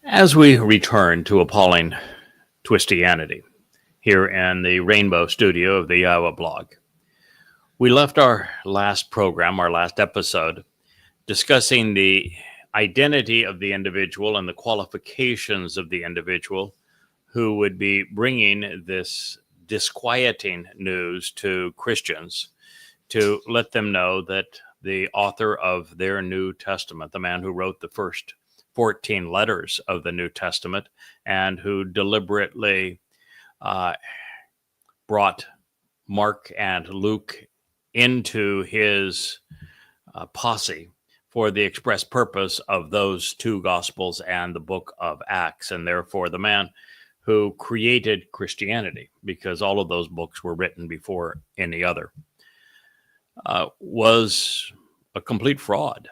As we return to Appalling Twistianity here in the Rainbow Studio of the YAHOWAH blog, we left our last program, our last episode, discussing the identity of the individual and the qualifications of the individual who would be bringing this disquieting news to Christians to let them know that the author of their New Testament, the man who wrote the first 14 letters of the New Testament and who deliberately brought Mark and Luke into his posse for the express purpose of those two Gospels and the book of Acts, and therefore the man who created Christianity, because all of those books were written before any other, was a complete fraud.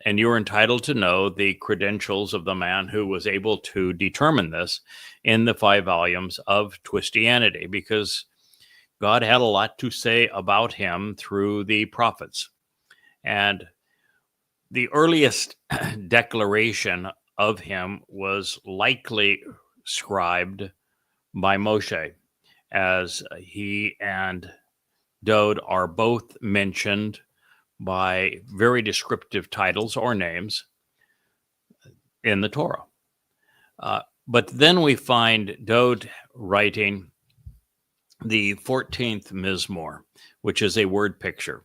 And you're entitled to know the credentials of the man who was able to determine this in the 5 volumes of Twistianity, because God had a lot to say about him through the prophets. And the earliest declaration of him was likely scribed by Moshe, as he and Dode are both mentioned by very descriptive titles or names in the Torah. But then we find Dode writing the 14th Mizmor, which is a word picture,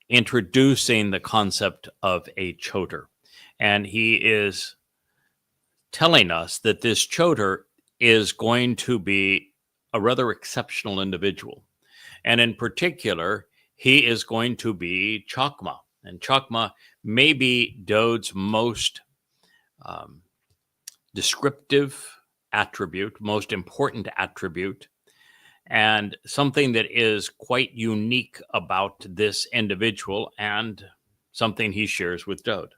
introducing the concept of a choter. And he is telling us that this choter is going to be a rather exceptional individual. And in particular, he is going to be Chokmah. And Chokmah may be Dode's most descriptive attribute, most important attribute, and something that is quite unique about this individual and something he shares with Dode.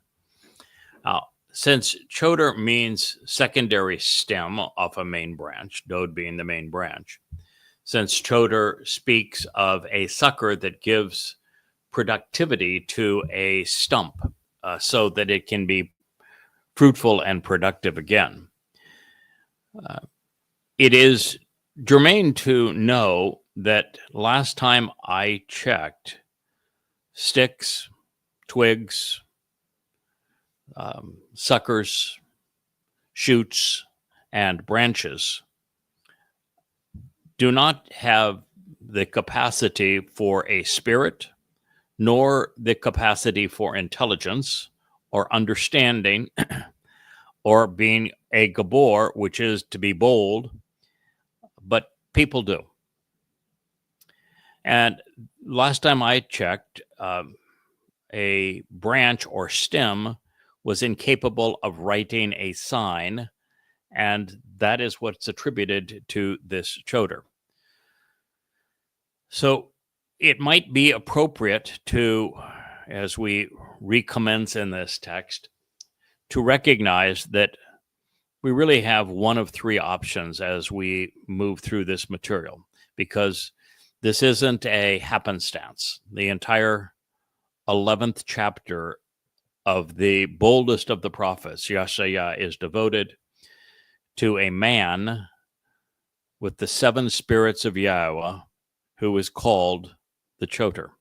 Since choter means secondary stem of a main branch, Dode being the main branch, since choter speaks of a sucker that gives productivity to a stump so that it can be fruitful and productive again. It is germane to know that last time I checked, sticks, twigs, suckers, shoots, and branches do not have the capacity for a spirit, nor the capacity for intelligence or understanding, or being a gabor, which is to be bold, but people do. And last time I checked, a branch or stem was incapable of writing a sign, and that is what's attributed to this choter. So it might be appropriate to, as we recommence in this text, to recognize that we really have one of 3 options as we move through this material, because this isn't a happenstance. The entire 11th chapter of the boldest of the prophets, Yeshaya, is devoted to a man with the 7 spirits of Yahowah, who is called the choter.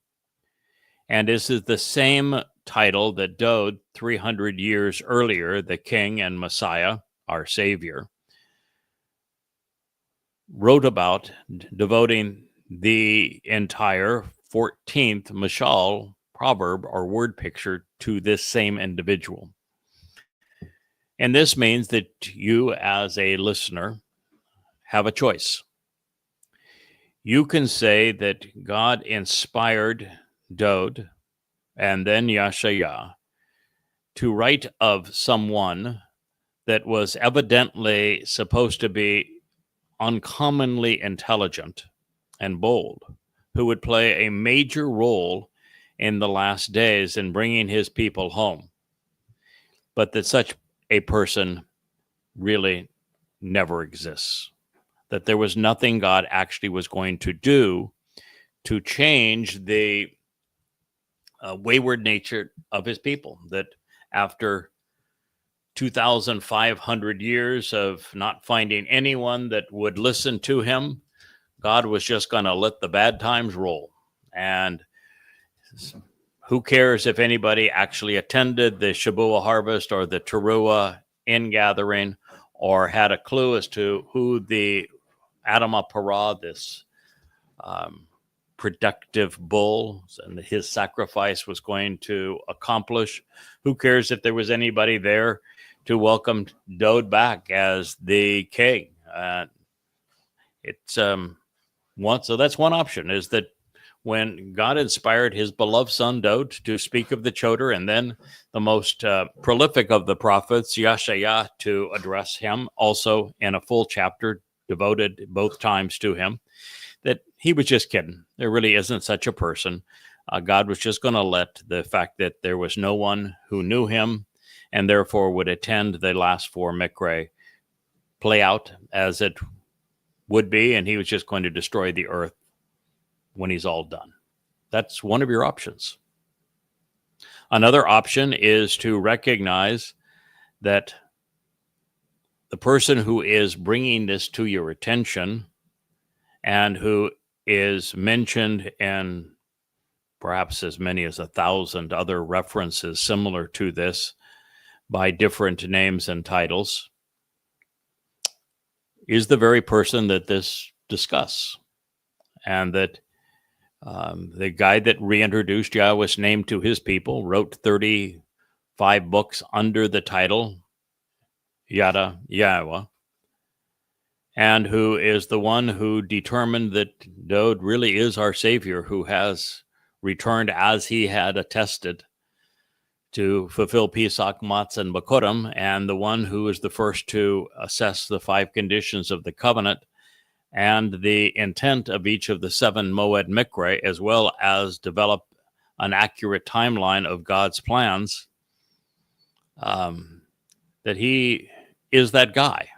And this is the same title that Dode, 300 years earlier, the king and Messiah, our Savior, wrote about, devoting the entire 14th mashal, proverb, or word picture to this same individual. And this means that you, as a listener, have a choice. You can say that God inspired Dode and then Yeshaya to write of someone that was evidently supposed to be uncommonly intelligent and bold, who would play a major role in the last days in bringing his people home, but that such a person really never exists, that there was nothing God actually was going to do to change the wayward nature of his people, that after 2,500 years of not finding anyone that would listen to him, God was just going to let the bad times roll. And who cares if anybody actually attended the Shabuah harvest or the Towrah ingathering or had a clue as to who the Adamah Parah, this productive bull, and his sacrifice was going to accomplish. Who cares if there was anybody there to welcome Dode back as the king? So that's one option, is that when God inspired his beloved son Dode to speak of the Choder, and then the most prolific of the prophets, Yeshayah, to address him, also in a full chapter devoted both times to him, that he was just kidding. There really isn't such a person. God was just going to let the fact that there was no one who knew him and therefore would attend the last four Mikre play out as it would be, and he was just going to destroy the earth when he's all done. That's one of your options. Another option is to recognize that the person who is bringing this to your attention and who is mentioned in perhaps as many as 1,000 other references similar to this by different names and titles, is the very person that this discuss. And that the guy that reintroduced Yahweh's name to his people wrote 35 books under the title Yada Yahowah, and who is the one who determined that Dode really is our Savior, who has returned as he had attested to fulfill Pesach, Matzah, and Bakurim, and the one who is the first to assess the 5 conditions of the covenant and the intent of each of the 7 Moed Mikre, as well as develop an accurate timeline of God's plans, that he is that guy.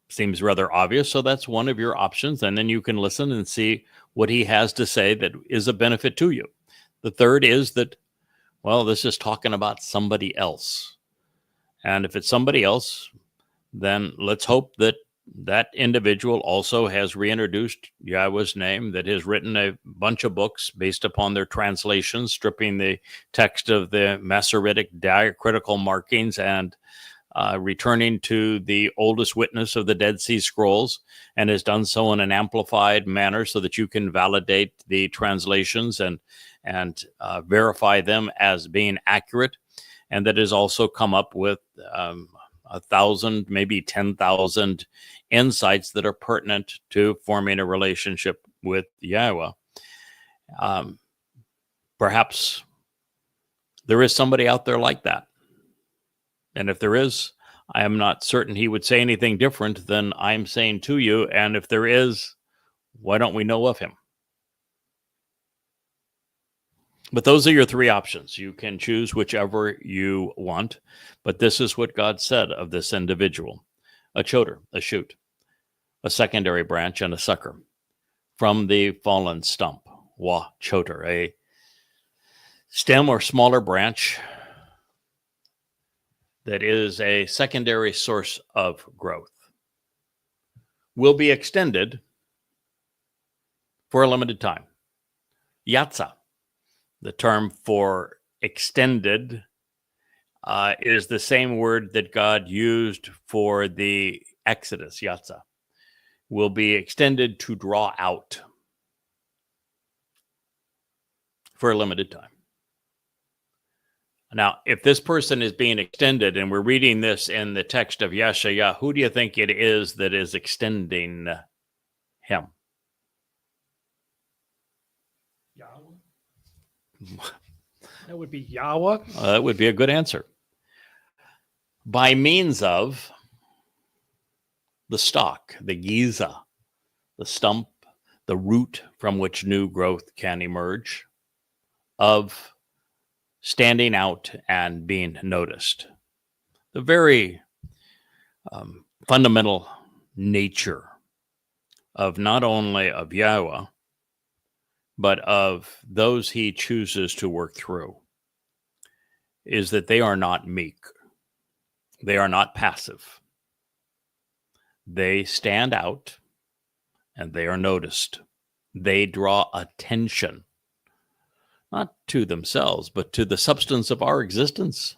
Seems rather obvious, so that's one of your options, and then you can listen and see what he has to say that is a benefit to you. The third is that, well, this is talking about somebody else. And if it's somebody else, then let's hope that that individual also has reintroduced Yahweh's name, that has written a bunch of books based upon their translations, stripping the text of the Masoretic diacritical markings and returning to the oldest witness of the Dead Sea Scrolls, and has done so in an amplified manner so that you can validate the translations and verify them as being accurate, and that has also come up with 1,000, maybe 10,000 insights that are pertinent to forming a relationship with Yahweh. Perhaps there is somebody out there like that. And if there is, I am not certain he would say anything different than I'm saying to you. And if there is, why don't we know of him? But those are your 3 options. You can choose whichever you want. But this is what God said of this individual: a choder, a shoot, a secondary branch, and a sucker from the fallen stump. Wah, choder, a stem or smaller branch that is a secondary source of growth, will be extended for a limited time. Yatzah, the term for extended, is the same word that God used for the Exodus, Yatzah, will be extended to draw out for a limited time. Now, if this person is being extended, and we're reading this in the text of Yeshayah, who do you think it is that is extending him? Yahweh. That would be Yahweh. That would be a good answer. By means of the stalk, the giza, the stump, the root from which new growth can emerge, of standing out and being noticed. The very fundamental nature of not only of Yahweh, but of those he chooses to work through, is that they are not meek. They are not passive. They stand out and they are noticed. They draw attention, not to themselves, but to the substance of our existence.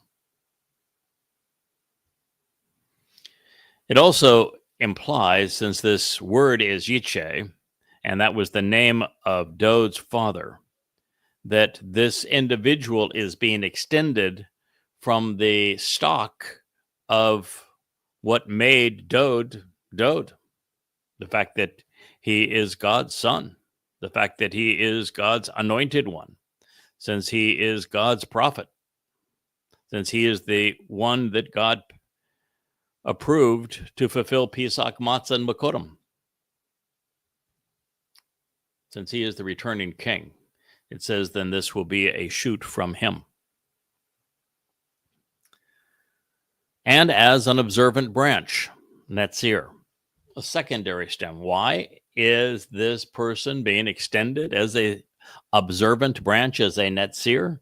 It also implies, since this word is Yiche, and that was the name of Dod's father, that this individual is being extended from the stock of what made Dod. The fact that he is God's son, the fact that he is God's anointed one, since he is God's prophet, since he is the one that God approved to fulfill Pesach, Matzah, and Makotim, since he is the returning king. It says, then this will be a shoot from him. And as an observant branch, Netzir, a secondary stem. Why is this person being extended as a observant branch, as a Netzir?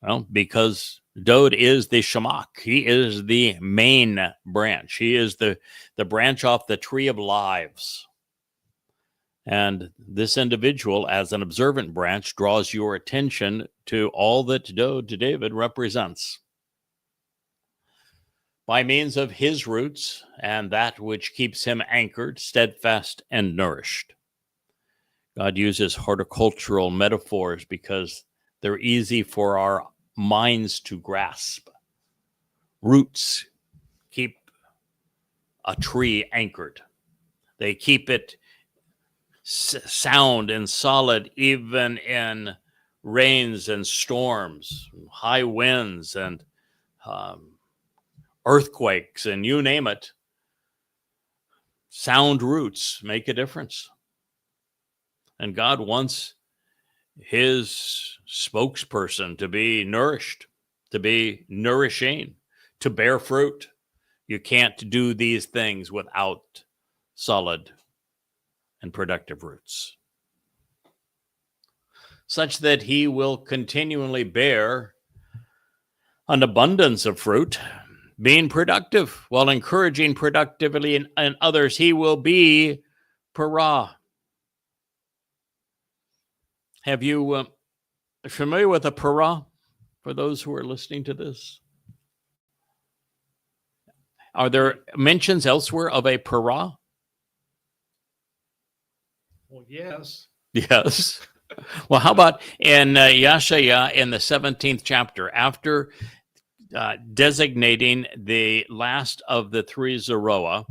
Well, because Dod is the Shamak. He is the main branch. He is the branch off the tree of lives. And this individual, as an observant branch, draws your attention to all that Dod, David, represents. By means of his roots and that which keeps him anchored, steadfast, and nourished. God uses horticultural metaphors because they're easy for our minds to grasp. Roots keep a tree anchored. They keep it sound and solid, even in rains and storms, high winds and earthquakes, and you name it. Sound roots make a difference. And God wants his spokesperson to be nourished, to be nourishing, to bear fruit. You can't do these things without solid and productive roots, such that he will continually bear an abundance of fruit, being productive while encouraging productivity in others. He will be para. Have you familiar with a para? For those who are listening to this, are there mentions elsewhere of a para? Well, yes. Yes. Well, how about in Yashaya in the 17th chapter, after designating the last of the three Zeroah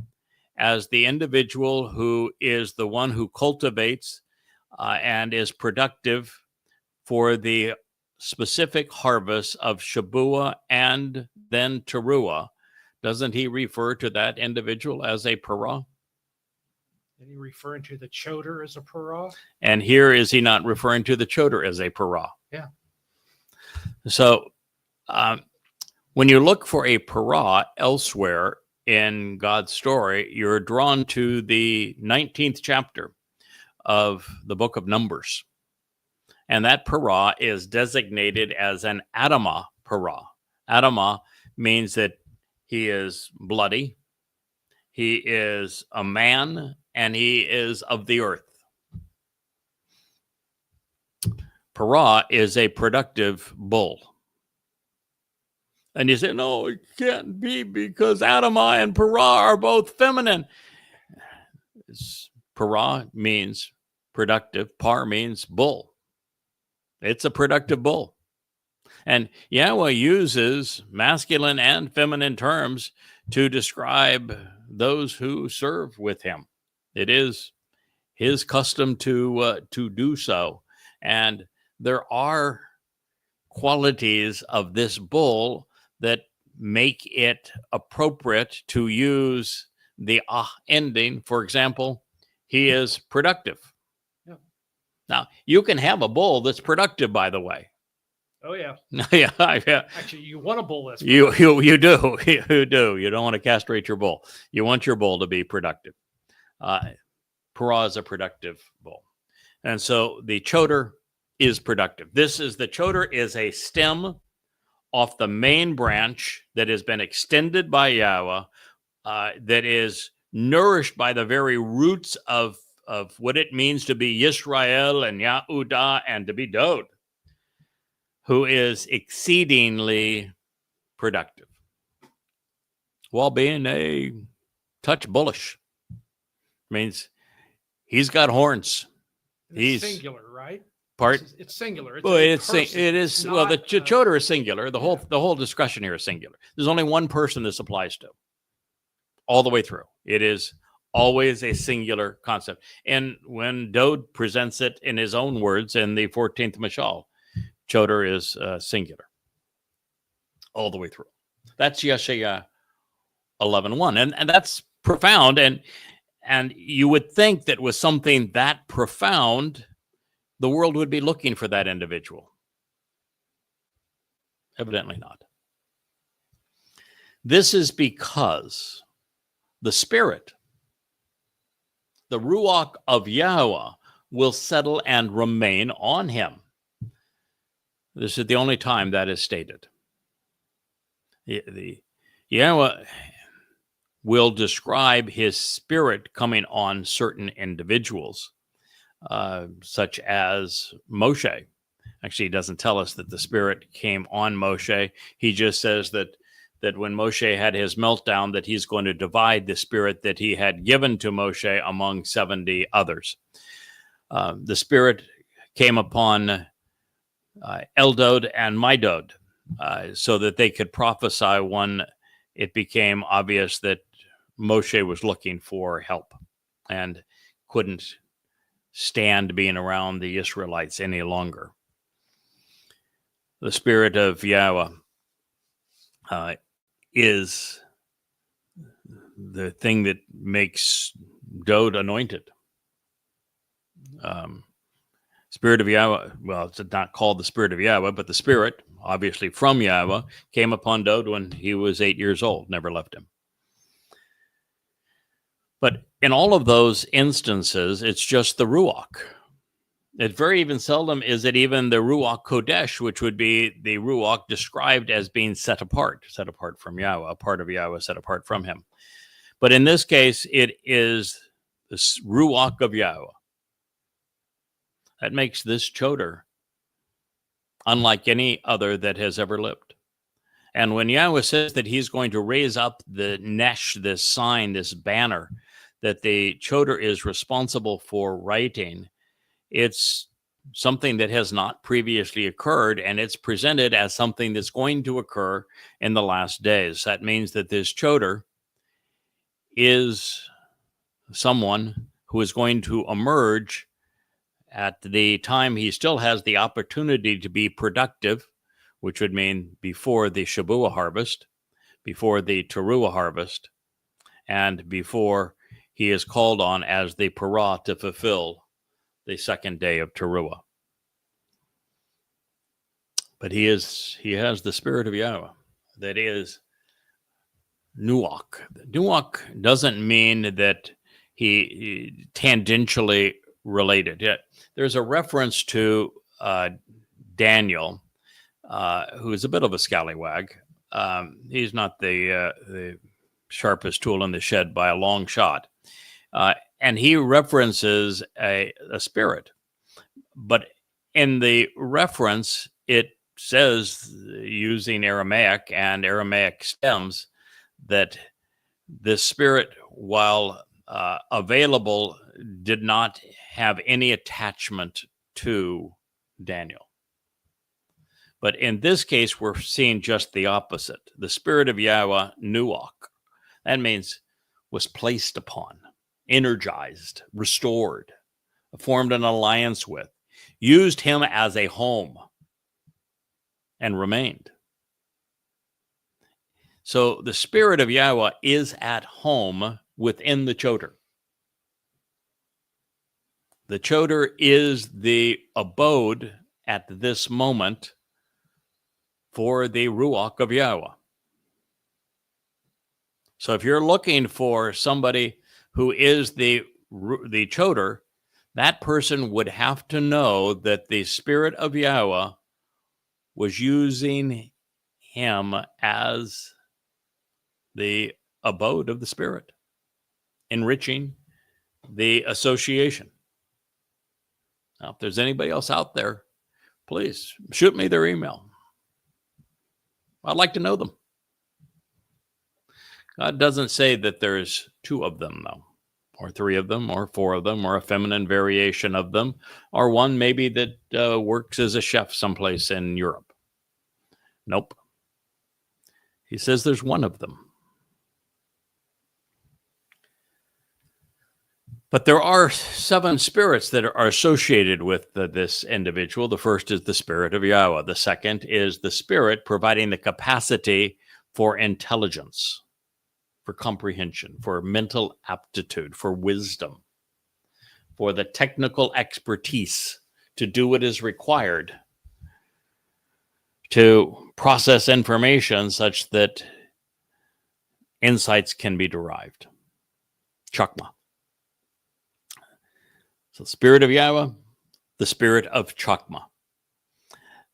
as the individual who is the one who cultivates and is productive for the specific harvest of Shabua and then Teruah, doesn't he refer to that individual as a para? Is he referring to the choder as a para? And here, is he not referring to the choder as a para? Yeah. So when you look for a para elsewhere in God's story, you're drawn to the 19th chapter of the book of Numbers. And that para is designated as an Adamah para. Adamah means that he is bloody, he is a man, and he is of the earth. Para is a productive bull. And you say, no, it can't be because Adamah and para are both feminine. Para means productive. Par means bull. It's a productive bull. And Yahweh uses masculine and feminine terms to describe those who serve with him. It is his custom to do so. And there are qualities of this bull that make it appropriate to use the ending. For example, he is productive. Yeah. Now, you can have a bull that's productive, by the way. Oh, yeah. Yeah. Actually, you want a bull that's You do. You do. You don't want to castrate your bull. You want your bull to be productive. Para is a productive bull. And so the choder is productive. The choder is a stem off the main branch that has been extended by Yahweh, that is nourished by the very roots of what it means to be Yisrael and Yahudah and to be Dod, who is exceedingly productive, while being a touch bullish. Means he's got horns. It's singular, right? Part. It's singular. It's Well, a it is. person, Well, the not, Towrah is singular. The whole discussion here is singular. There's only one person this applies to, all the way through. It is always a singular concept. And when Dod presents it in his own words in the 14th Mashal, Towrah is singular, all the way through. That's Yeshaya 11:1, and that's profound. And you would think that with something that profound, the world would be looking for that individual. Evidently not. This is because the Spirit, the Ruach of Yahowah, will settle and remain on him. This is the only time that is stated. The Yahowah will describe his Spirit coming on certain individuals, such as Moshe. Actually, he doesn't tell us that the Spirit came on Moshe. He just says that when Moshe had his meltdown, that he's going to divide the Spirit that he had given to Moshe among 70 others. The Spirit came upon Eldod and Midod, so that they could prophesy when it became obvious that Moshe was looking for help and couldn't stand being around the Israelites any longer. The Spirit of Yahweh is the thing that makes Dod anointed. Spirit of Yahweh, well, it's not called the Spirit of Yahweh, but the Spirit, obviously from Yahweh, came upon Dod when he was 8 years old, never left him. But in all of those instances, it's just the Ruach. It very even seldom is it even the Ruach Kodesh, which would be the Ruach described as being set apart from Yahweh, a part of Yahweh set apart from him. But in this case, it is the Ruach of Yahweh. That makes this Towrah unlike any other that has ever lived. And when Yahweh says that he's going to raise up the nesh, this sign, this banner, that the Towrah is responsible for writing, it's something that has not previously occurred, and it's presented as something that's going to occur in the last days. That means that this Towrah is someone who is going to emerge at the time he still has the opportunity to be productive, which would mean before the Shabuah harvest, before the Teruah harvest, and before he is called on as the Parah to fulfill the second day of Teruah. But he has the Spirit of Yahweh. That is Nuach. Nuach doesn't mean that he tangentially related. There's a reference to Daniel, who is a bit of a scallywag. He's not the sharpest tool in the shed by a long shot. And he references a spirit. But in the reference, it says, using Aramaic and Aramaic stems, that this spirit, while available, did not have any attachment to Daniel. But in this case, we're seeing just the opposite. The Spirit of Yahweh, Nuach, that means was placed upon, energized, restored, formed an alliance with, used him as a home, and remained. So the Spirit of Yahweh is at home within the Towrah. The Towrah is the abode at this moment for the Ruach of Yahweh. So if you're looking for somebody who is the Towrah, that person would have to know that the Spirit of Yahweh was using him as the abode of the Spirit, enriching the association. Now, if there's anybody else out there, please shoot me their email. I'd like to know them. God doesn't say that there's 2 of them, though, or 3 of them, or 4 of them, or a feminine variation of them, or one maybe that works as a chef someplace in Europe. Nope. He says there's 1 of them. But there are 7 spirits that are associated with this individual. The first is the Spirit of Yahowah. The second is the Spirit providing the capacity for intelligence, for comprehension, for mental aptitude, for wisdom, for the technical expertise to do what is required to process information such that insights can be derived. Chakma. So, Spirit of Yahowah, the Spirit of Chakma.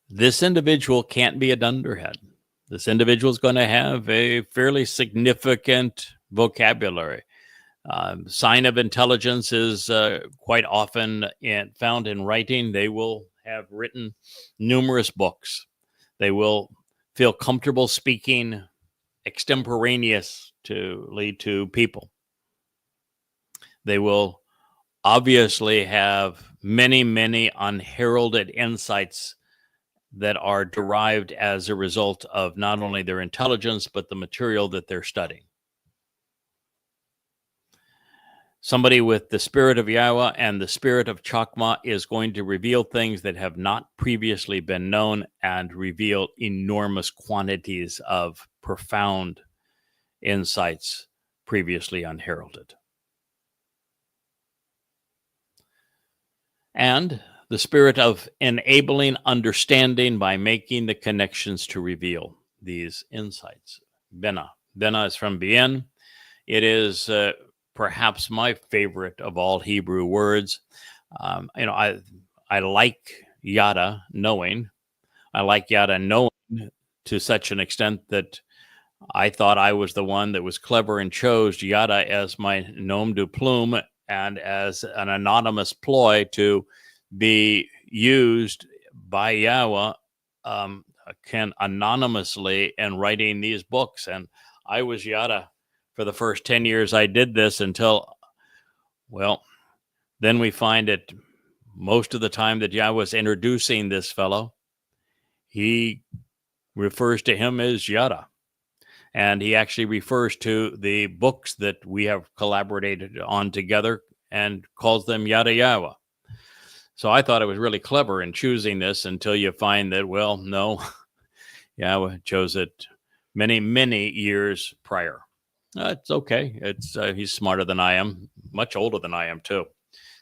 This individual can't be a dunderhead. This individual is going to have a fairly significant vocabulary. Sign of intelligence is quite often found in writing. They will have written numerous books. They will feel comfortable speaking extemporaneously to people. They will obviously have many, many unheralded insights that are derived as a result of not only their intelligence, but the material that they're studying. Somebody with the Spirit of Yahowah and the Spirit of Chakma is going to reveal things that have not previously been known and reveal enormous quantities of profound insights previously unheralded. And the Spirit of enabling understanding by making the connections to reveal these insights. Bena. Bena is from Bien. It is perhaps my favorite of all Hebrew words. I like Yada, knowing. I like Yada knowing to such an extent that I thought I was the one that was clever and chose Yada as my nom de plume and as an anonymous ploy to be used by Yahowah can anonymously in writing these books. And I was Yada for the first 10 years I did this until, well, then we find that most of the time that Yahowah was introducing this fellow, he refers to him as Yada. And he actually refers to the books that we have collaborated on together and calls them Yada Yahowah. So I thought it was really clever in choosing this until you find that, well, no, Yahowah chose it many, many years prior. It's okay. He's smarter than I am, much older than I am too.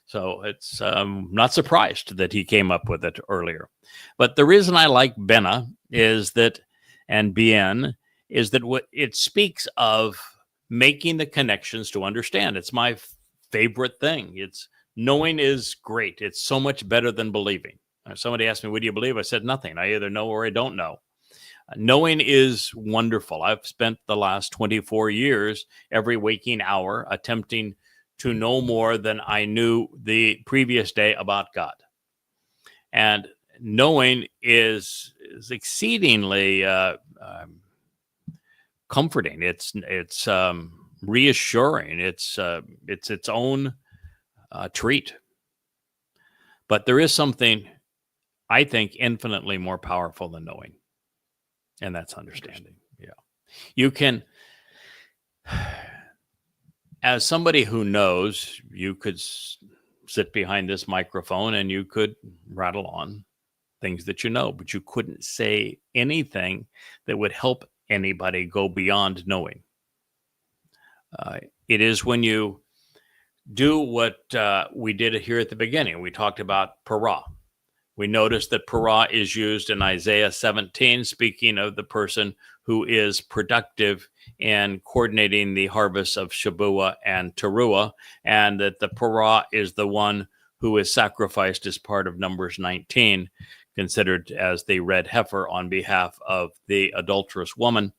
So it's not surprised that he came up with it earlier. But the reason I like Bena is that, and Bien, is that what it speaks of making the connections to understand. It's my favorite thing. It's knowing is great. It's so much better than believing. Somebody asked me, what do you believe? I said, nothing. I either know or I don't know. Knowing is wonderful. I've spent the last 24 years, every waking hour, attempting to know more than I knew the previous day about God. And knowing is exceedingly comforting. It's reassuring. It's its own treat. But there is something, I think, infinitely more powerful than knowing. And that's understanding. Yeah. You can, as somebody who knows, you could sit behind this microphone and you could rattle on things that you know, but you couldn't say anything that would help anybody go beyond knowing. It is when you do what we did here at the beginning. We talked about Torah. We noticed that Torah is used in Isaiah 17, speaking of the person who is productive in coordinating the harvests of Shabat and Towrah, and that the Torah is the one who is sacrificed as part of Numbers 19 considered as the red heifer on behalf of the adulterous woman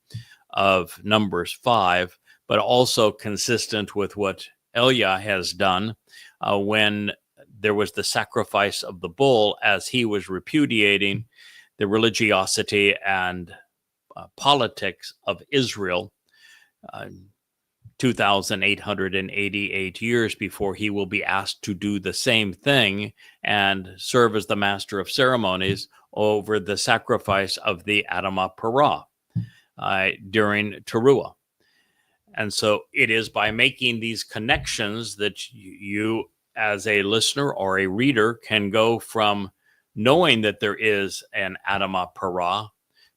of Numbers 5, but also consistent with what Elia has done when there was the sacrifice of the bull, as he was repudiating the religiosity and politics of Israel 2,888 years before he will be asked to do the same thing and serve as the master of ceremonies over the sacrifice of the Adamah Parah during Towrah. And so it is by making these connections that you, as a listener or a reader, can go from knowing that there is an Adamah Parah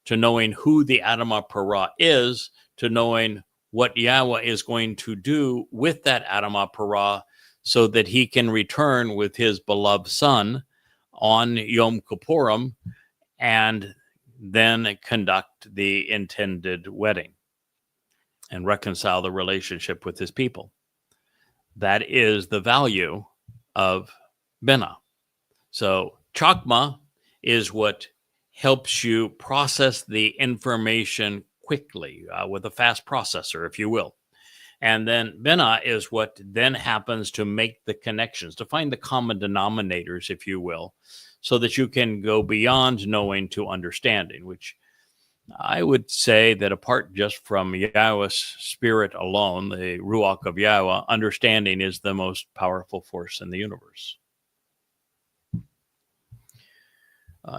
to knowing who the Adamah Parah is, to knowing what Yahweh is going to do with that Adamah Parah so that he can return with his beloved son on Yom Kippurim and then conduct the intended wedding and reconcile the relationship with his people. That is the value of Binah. So Chokmah is what helps you process the information quickly with a fast processor, if you will. And then Binah is what then happens to make the connections, to find the common denominators, if you will, so that you can go beyond knowing to understanding, which I would say that apart just from Yahweh's spirit alone, the Ruach of Yahweh, understanding is the most powerful force in the universe.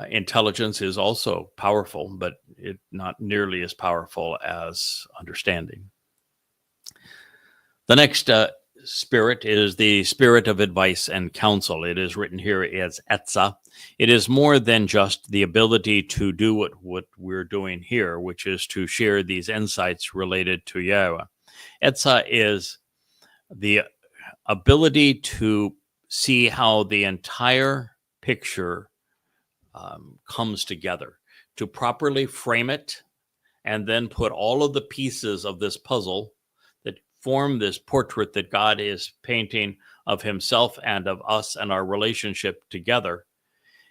Intelligence is also powerful, but it not nearly as powerful as understanding. The next spirit is the spirit of advice and counsel. It is written here as Etzah. It is more than just the ability to do what we're doing here, which is to share these insights related to Yahweh. Etzah is the ability to see how the entire picture comes together, to properly frame it, and then put all of the pieces of this puzzle that form this portrait that God is painting of himself and of us and our relationship together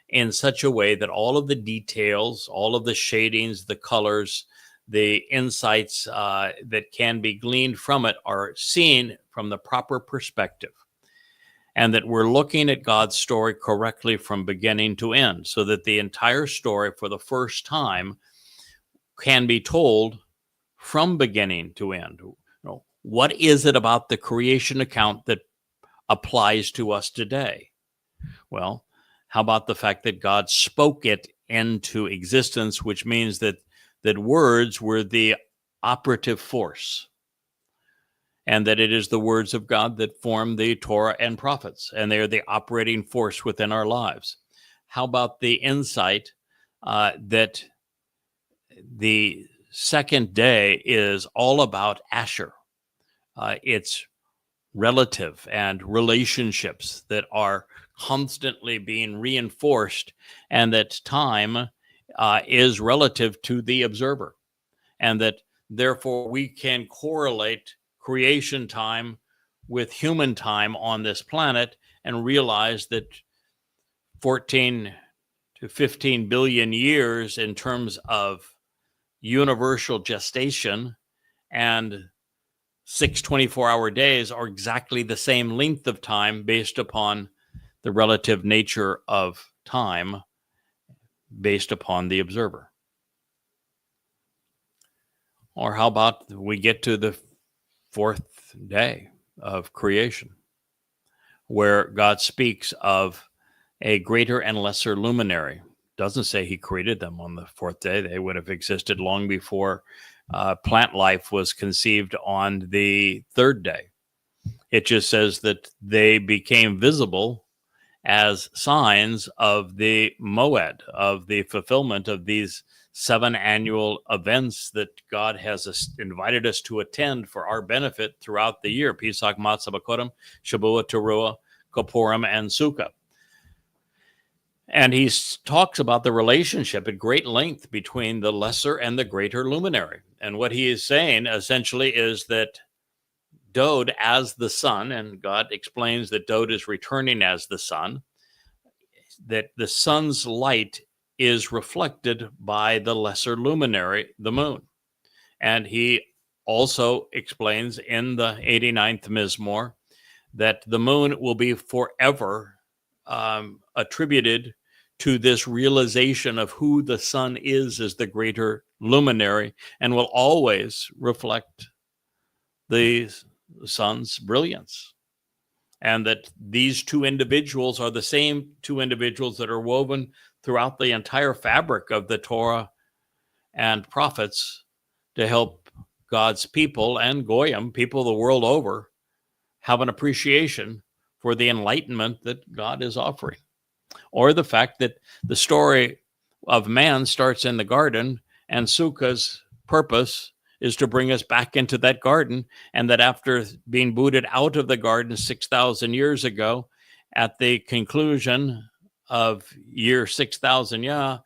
in such a way that all of the details, all of the shadings, the colors, the insights that can be gleaned from it are seen from the proper perspective. And that we're looking at God's story correctly from beginning to end, so that the entire story for the first time can be told from beginning to end. You know, what is it about the creation account that applies to us today? Well, how about the fact that God spoke it into existence, which means that words were the operative force, and that it is the words of God that form the Torah and prophets, and they are the operating force within our lives. How about the insight that the second day is all about Asher? It's relative and relationships that are constantly being reinforced, and that time is relative to the observer, and that therefore we can correlate creation time with human time on this planet and realize that 14 to 15 billion years in terms of universal gestation and 6 24-hour days are exactly the same length of time based upon the relative nature of time based upon the observer. Or how about we get to the fourth day of creation, where God speaks of a greater and lesser luminary. Doesn't say he created them on the fourth day. They would have existed long before plant life was conceived on the third day. It just says that they became visible as signs of the moed, of the fulfillment of these 7 annual events that God has invited us to attend for our benefit throughout the year: Pesach, Matzah, Bakodim, Shabuah, Towrah, Kippurim, and Sukkah. And he talks about the relationship at great length between the lesser and the greater luminary. And what he is saying essentially is that Dod as the sun, and God explains that Dod is returning as the sun, that the sun's light is reflected by the lesser luminary, the moon. And he also explains in the 89th Mizmor that the moon will be forever attributed to this realization of who the sun is as the greater luminary, and will always reflect the sun's brilliance. And that these two individuals are the same two individuals that are woven throughout the entire fabric of the Torah and prophets to help God's people and Goyim, people the world over, have an appreciation for the enlightenment that God is offering. Or the fact that the story of man starts in the garden, and Sukkah's purpose is to bring us back into that garden, and that after being booted out of the garden 6,000 years ago, at the conclusion of year 6,000 Yah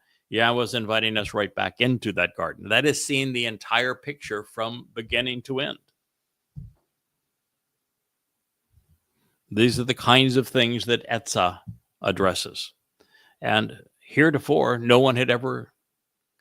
was inviting us right back into that garden. That is seeing the entire picture from beginning to end. These are the kinds of things that Etzah addresses. And heretofore, no one had ever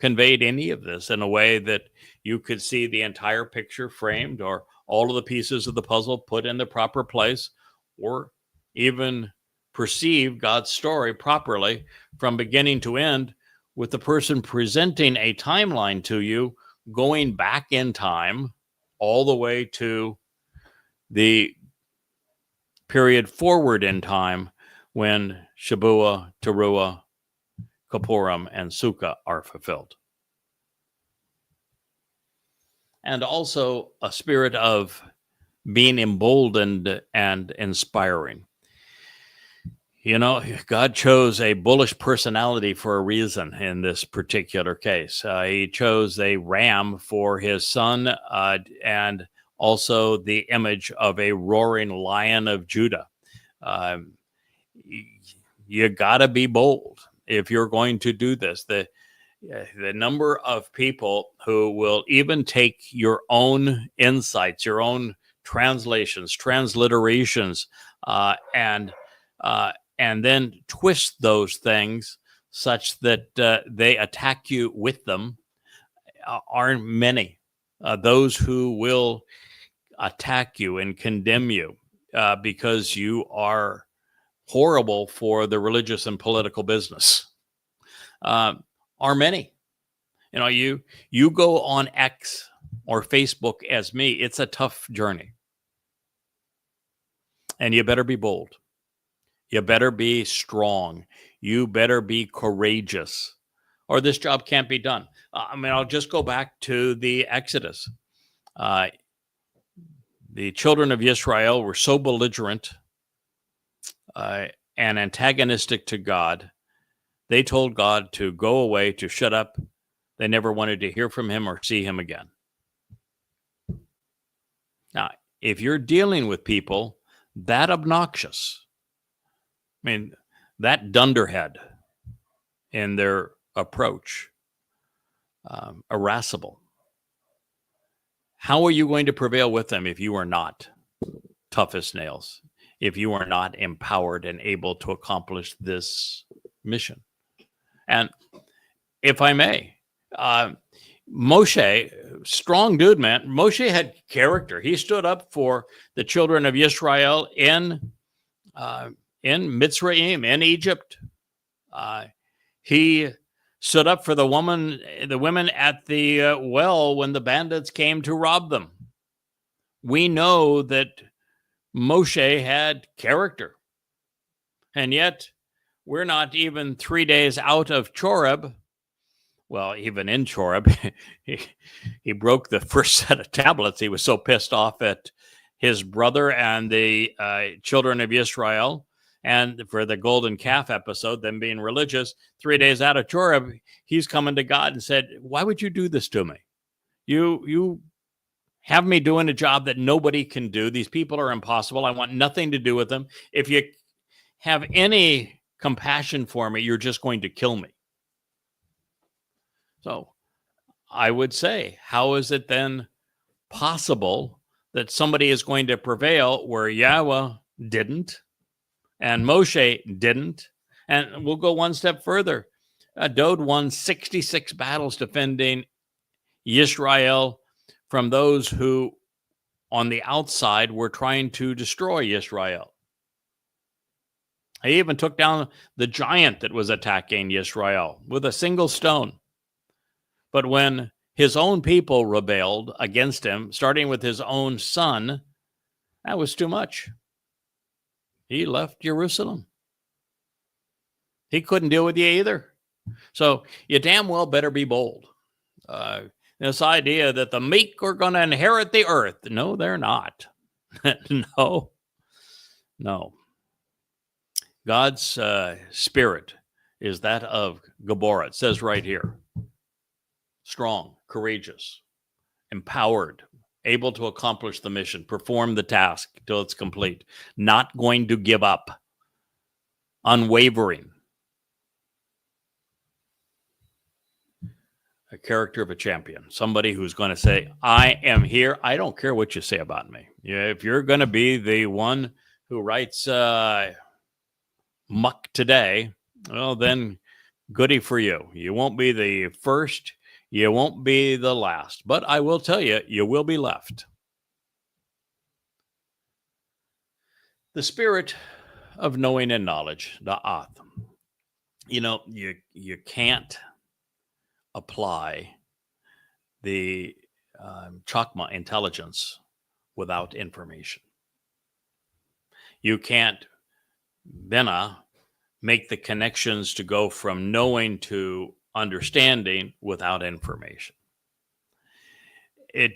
conveyed any of this in a way that you could see the entire picture framed, or all of the pieces of the puzzle put in the proper place, or even perceive God's story properly from beginning to end, with the person presenting a timeline to you going back in time all the way to the period forward in time when Shabuah, Towrah, Kippurim, and Sukkah are fulfilled. And also a spirit of being emboldened and inspiring. You know, God chose a bullish personality for a reason in this particular case. He chose a ram for his son, and also the image of a roaring lion of Judah. You got to be bold if you're going to do this. The number of people who will even take your own insights, your own translations, transliterations, and then twist those things such that they attack you with them are many. Those who will attack you and condemn you because you are horrible for the religious and political business are many. You know, you go on X or Facebook as me, it's a tough journey. And you better be bold. You better be strong. You better be courageous, or this job can't be done. I'll just go back to the Exodus. The children of Israel were so belligerent and antagonistic to God. They told God to go away, to shut up. They never wanted to hear from him or see him again. Now, if you're dealing with people that obnoxious, that dunderhead in their approach, irascible, how are you going to prevail with them if you are not tough as nails, if you are not empowered and able to accomplish this mission? And if I may, Moshe, strong dude, man. Moshe had character. He stood up for the children of Israel in Mitzrayim, in Egypt. He stood up for the women at the well when the bandits came to rob them. We know that Moshe had character. And yet, we're not even 3 days out of Choreb. Well, even in Choreb, he broke the first set of tablets. He was so pissed off at his brother and the children of Israel. And for the golden calf episode, them being religious, 3 days out of Choreb, he's coming to God and said, why would you do this to me? You have me doing a job that nobody can do. These people are impossible. I want nothing to do with them. If you have any compassion for me, you're just going to kill me. So I would say, how is it then possible that somebody is going to prevail where Yahweh didn't and Moshe didn't? And we'll go one step further. Dowd won 66 battles defending Yisrael from those who on the outside were trying to destroy Yisrael. He even took down the giant that was attacking Yisrael with a single stone. But when his own people rebelled against him, starting with his own son, that was too much. He left Jerusalem. He couldn't deal with you either. So you damn well better be bold. This idea that the meek are going to inherit the earth. No, they're not. No. God's spirit is that of Gabor. It says right here, strong, courageous, empowered, able to accomplish the mission, perform the task till it's complete, not going to give up, unwavering. A character of a champion, somebody who's going to say, I am here. I don't care what you say about me. If you're going to be the one who writes muck today, well, then goody for you. You won't be the first. You won't be the last. But I will tell you, you will be left. The spirit of knowing and knowledge, da'ath. You can't apply the chakma intelligence without information. You can't make the connections to go from knowing to understanding without information.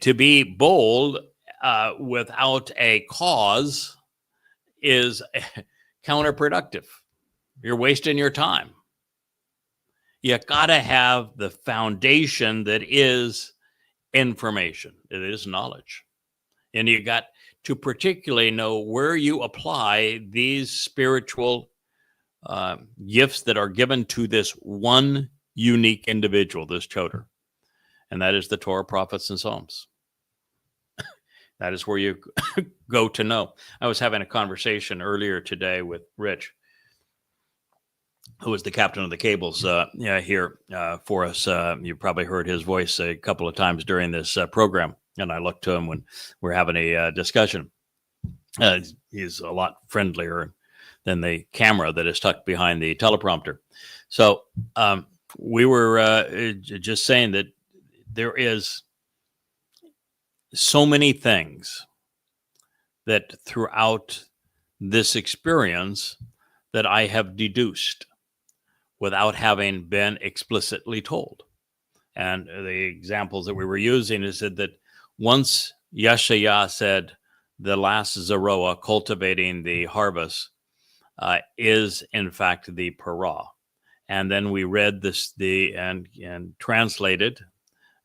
To be bold without a cause is counterproductive. You're wasting your time. You got to have the foundation that is information. It is knowledge. And you got to particularly know where you apply these spiritual gifts that are given to this one unique individual, this Towrah. And that is the Torah, prophets, and Psalms. That is where you go to know. I was having a conversation earlier today with Rich, who was the captain of the cables here for us. You probably heard his voice a couple of times during this program. And I looked to him when we're having a discussion. He's a lot friendlier than the camera that is tucked behind the teleprompter. So we were just saying that there is so many things that throughout this experience that I have deduced without having been explicitly told. And the examples that we were using is that once Yeshayah said the last Zeroah, cultivating the harvest, is in fact the parah. And then we read this and translated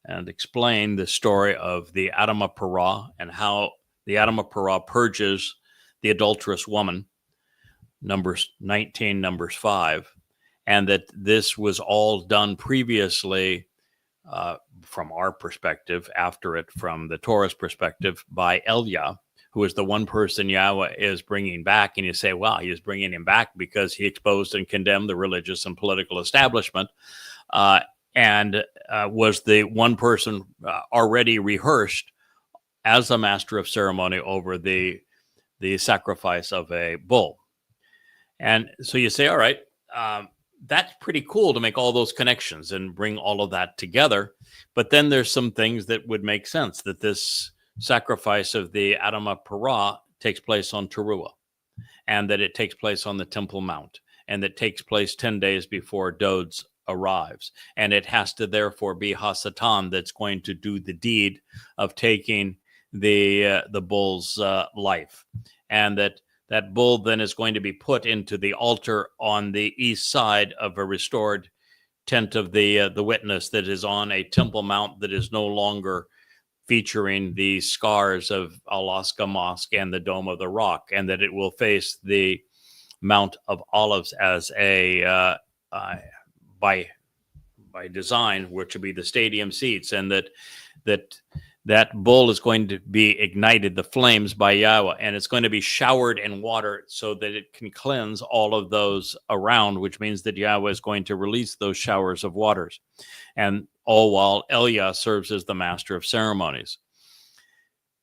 and explained the story of the Adamah parah and how the Adamah parah purges the adulterous woman, Numbers 19, Numbers 5, and that this was all done previously from our perspective, after it from the Torah's perspective, by Eliah, who is the one person Yahweh is bringing back. And you say, wow, he is bringing him back because he exposed and condemned the religious and political establishment and was the one person already rehearsed as a master of ceremony over the sacrifice of a bull. And so you say, all right, that's pretty cool to make all those connections and bring all of that together. But then there's some things that would make sense, that this sacrifice of the Adamah parah takes place on Teruah, and that it takes place on the Temple Mount, and that takes place 10 days before Dod's arrives. And it has to therefore be Hasatan that's going to do the deed of taking the bull's life. And that bull then is going to be put into the altar on the east side of a restored tent of the witness that is on a Temple Mount that is no longer featuring the scars of Alaska Mosque and the Dome of the Rock, and that it will face the Mount of Olives as a by design were to be the stadium seats, and that that bull is going to be ignited, the flames, by Yahweh, and it's going to be showered in water so that it can cleanse all of those around, which means that Yahweh is going to release those showers of waters. And all while Eliah serves as the master of ceremonies.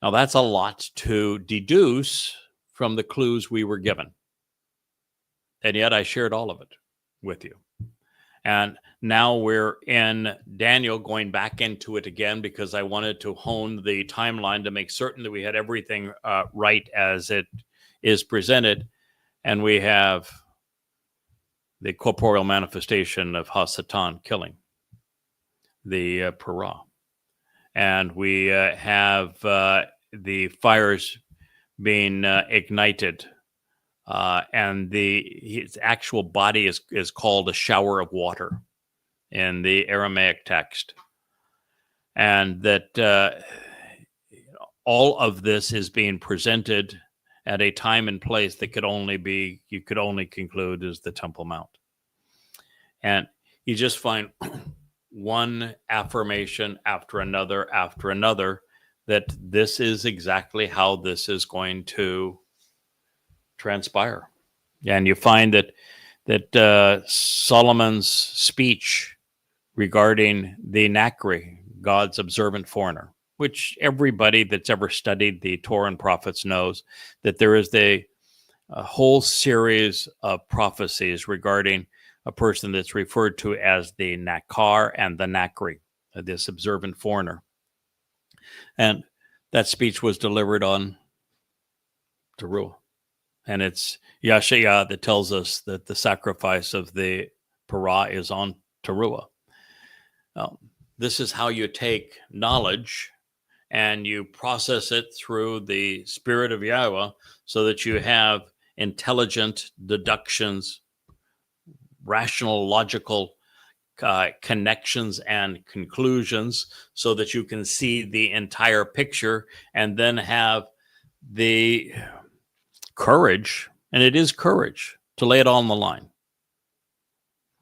Now, that's a lot to deduce from the clues we were given. And yet I shared all of it with you. And now we're in Daniel, going back into it again because I wanted to hone the timeline to make certain that we had everything right as it is presented. And we have the corporeal manifestation of Ha-Satan killing the Parah. And we have the fires being ignited. And his actual body is called a shower of water in the Aramaic text. And that all of this is being presented at a time and place that you could only conclude is the Temple Mount. And you just find one affirmation after another, that this is exactly how this is going to transpire. And you find that Solomon's speech regarding the Nakri, God's observant foreigner, which everybody that's ever studied the Torah and prophets knows, that there is a whole series of prophecies regarding a person that's referred to as the Nakar and the Nakri, this observant foreigner. And that speech was delivered on Towrah. And it's Yashaya that tells us that the sacrifice of the Parah is on Towrah. This is how you take knowledge and you process it through the Spirit of Yahweh so that you have intelligent deductions, rational, logical connections and conclusions so that you can see the entire picture and then have the courage, and it is courage, to lay it all on the line.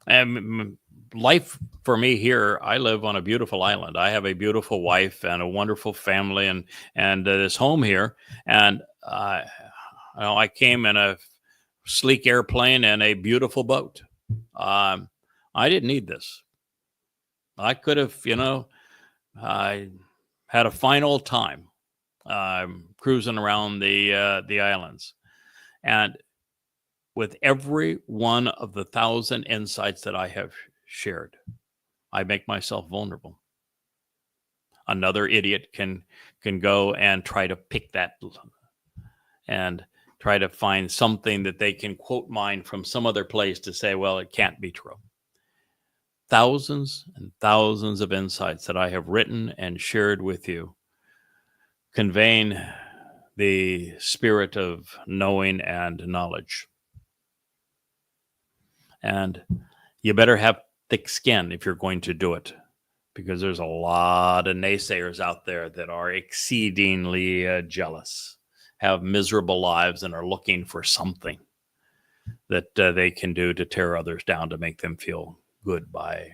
And life for me here, I live on a beautiful island. I have a beautiful wife and a wonderful family and this home here. And I came in a sleek airplane and a beautiful boat. I didn't need this. I could have, I had a fine old time cruising around the islands. And with every one of the 1,000 insights that I have shared, I make myself vulnerable. Another idiot can go and try to pick that and try to find something that they can quote mine from some other place to say, well, it can't be true. Thousands and thousands of insights that I have written and shared with you, conveying the spirit of knowing and knowledge. And you better have thick skin if you're going to do it, because there's a lot of naysayers out there that are exceedingly jealous, have miserable lives, and are looking for something that they can do to tear others down to make them feel good by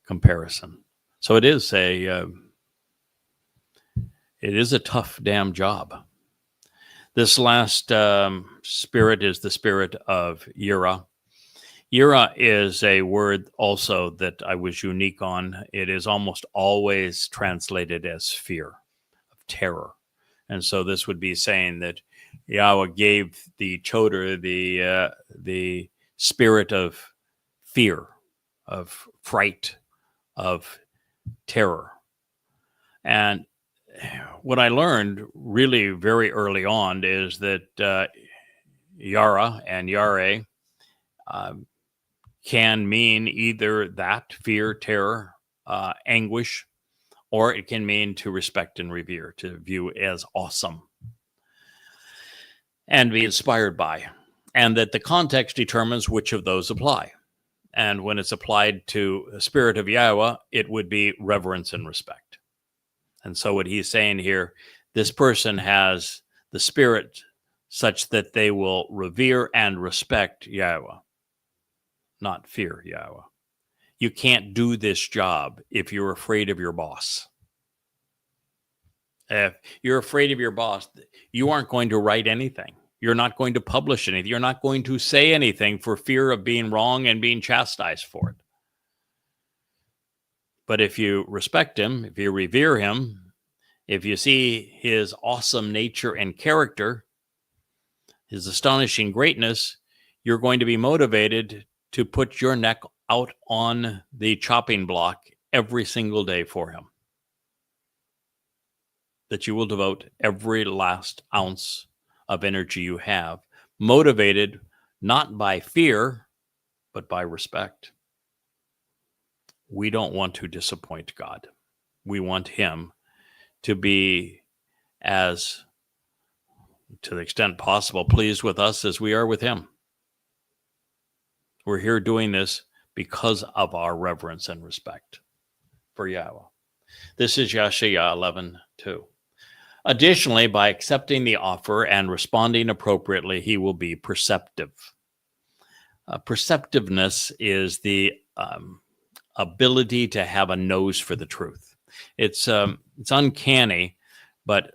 comparison. So it is a tough damn job. This last spirit is the spirit of Yira. Yira is a word also that I was unique on. It is almost always translated as fear, of terror. And so this would be saying that Yahweh gave the Towrah the spirit of fear, of fright, of terror. And what I learned really very early on is that Yara and Yare can mean either that, fear, terror, anguish, or it can mean to respect and revere, to view as awesome and be inspired by, and that the context determines which of those apply. And when it's applied to the spirit of Yahweh, it would be reverence and respect. And so what he's saying here, this person has the spirit such that they will revere and respect Yahweh, not fear Yahweh. You can't do this job if you're afraid of your boss. If you're afraid of your boss, you aren't going to write anything. You're not going to publish anything. You're not going to say anything for fear of being wrong and being chastised for it. But if you respect him, if you revere him, if you see his awesome nature and character, his astonishing greatness, you're going to be motivated to put your neck out on the chopping block every single day for him. That you will devote every last ounce of energy you have, motivated not by fear, but by respect. We don't want to disappoint God. We want him to be, as to the extent possible, pleased with us as we are with him. We're here doing this because of our reverence and respect for Yahweh. This is Yeshaya 11:2. Additionally, by accepting the offer and responding appropriately, he will be perceptive. Perceptiveness is the ability to have a nose for the truth. It's uncanny, but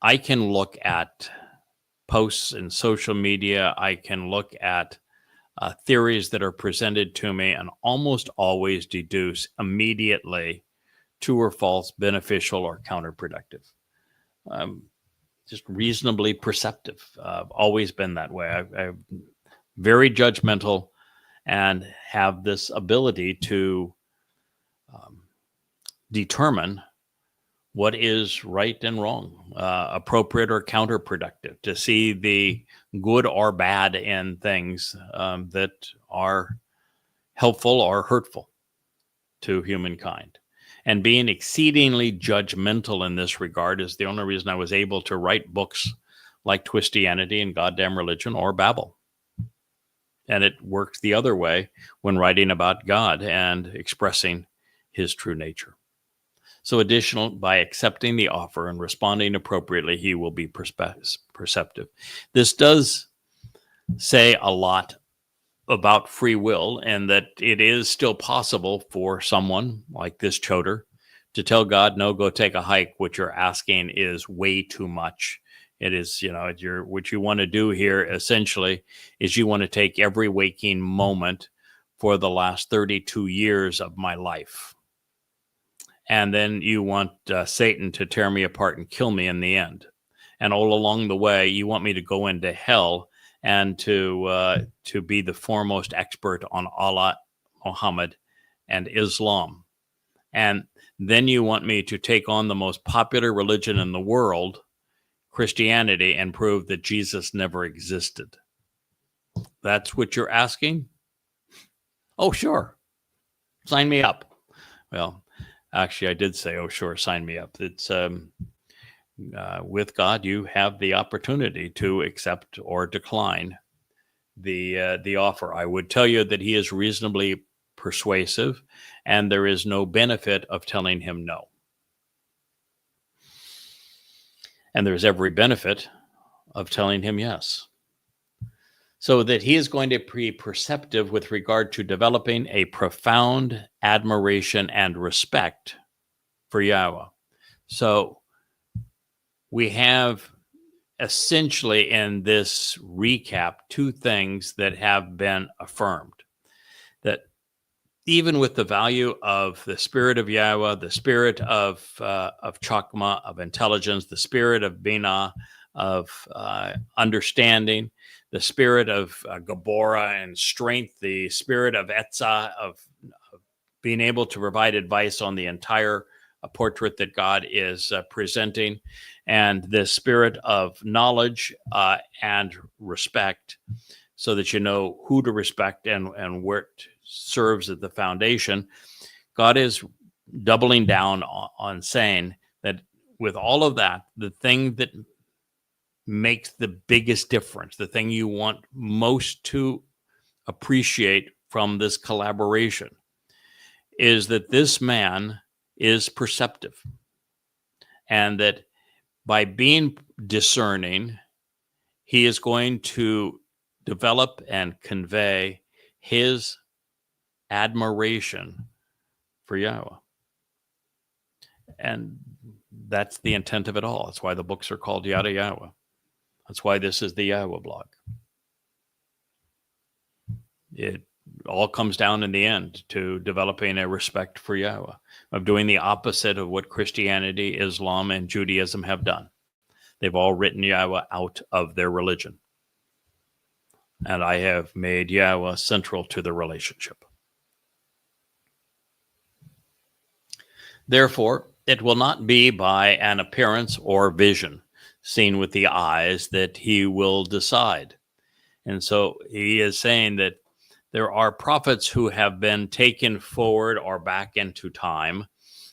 I can look at posts in social media. I can look at theories that are presented to me and almost always deduce immediately true or false, beneficial or counterproductive. Just reasonably perceptive. I've always been that way. I'm very judgmental and have this ability to determine what is right and wrong, appropriate or counterproductive, to see the good or bad in things that are helpful or hurtful to humankind. And being exceedingly judgmental in this regard is the only reason I was able to write books like Twistianity and Goddamn Religion or Babel. And it works the other way when writing about God and expressing his true nature. So additional, by accepting the offer and responding appropriately, he will be perceptive. This does say a lot about free will, and that it is still possible for someone like this choder to tell God, no, go take a hike. What you're asking is way too much. It is, what you want to do here essentially is you want to take every waking moment for the last 32 years of my life. And then you want Satan to tear me apart and kill me in the end. And all along the way, you want me to go into hell and to be the foremost expert on Allah, Muhammad, and Islam. And then you want me to take on the most popular religion in the world, Christianity, and prove that Jesus never existed. That's what you're asking? Oh, sure. Sign me up. Well, actually, I did say, oh, sure, sign me up. It's with God, you have the opportunity to accept or decline the offer. I would tell you that he is reasonably persuasive, and there is no benefit of telling him no. And there's every benefit of telling him yes. So that he is going to be perceptive with regard to developing a profound admiration and respect for Yahweh. So we have essentially in this recap two things that have been affirmed. That even with the value of the spirit of Yahweh, the spirit of Chakma, of intelligence, the spirit of Binah, of understanding, the spirit of Gabora and strength, the spirit of Etzah, of being able to provide advice on the entire portrait that God is presenting, and the spirit of knowledge and respect, so that you know who to respect and where it serves as the foundation. God is doubling down on saying that with all of that, the thing that makes the biggest difference, the thing you want most to appreciate from this collaboration, is that this man is perceptive, and that by being discerning, he is going to develop and convey his admiration for Yahweh. And that's the intent of it all. That's why the books are called Yada Yahowah. That's why this is the YAHOWAH blog. It all comes down in the end to developing a respect for Yahweh, of doing the opposite of what Christianity, Islam, and Judaism have done. They've all written Yahweh out of their religion. And I have made Yahweh central to the relationship. Therefore, it will not be by an appearance or vision seen with the eyes that he will decide. And so he is saying that there are prophets who have been taken forward or back into time,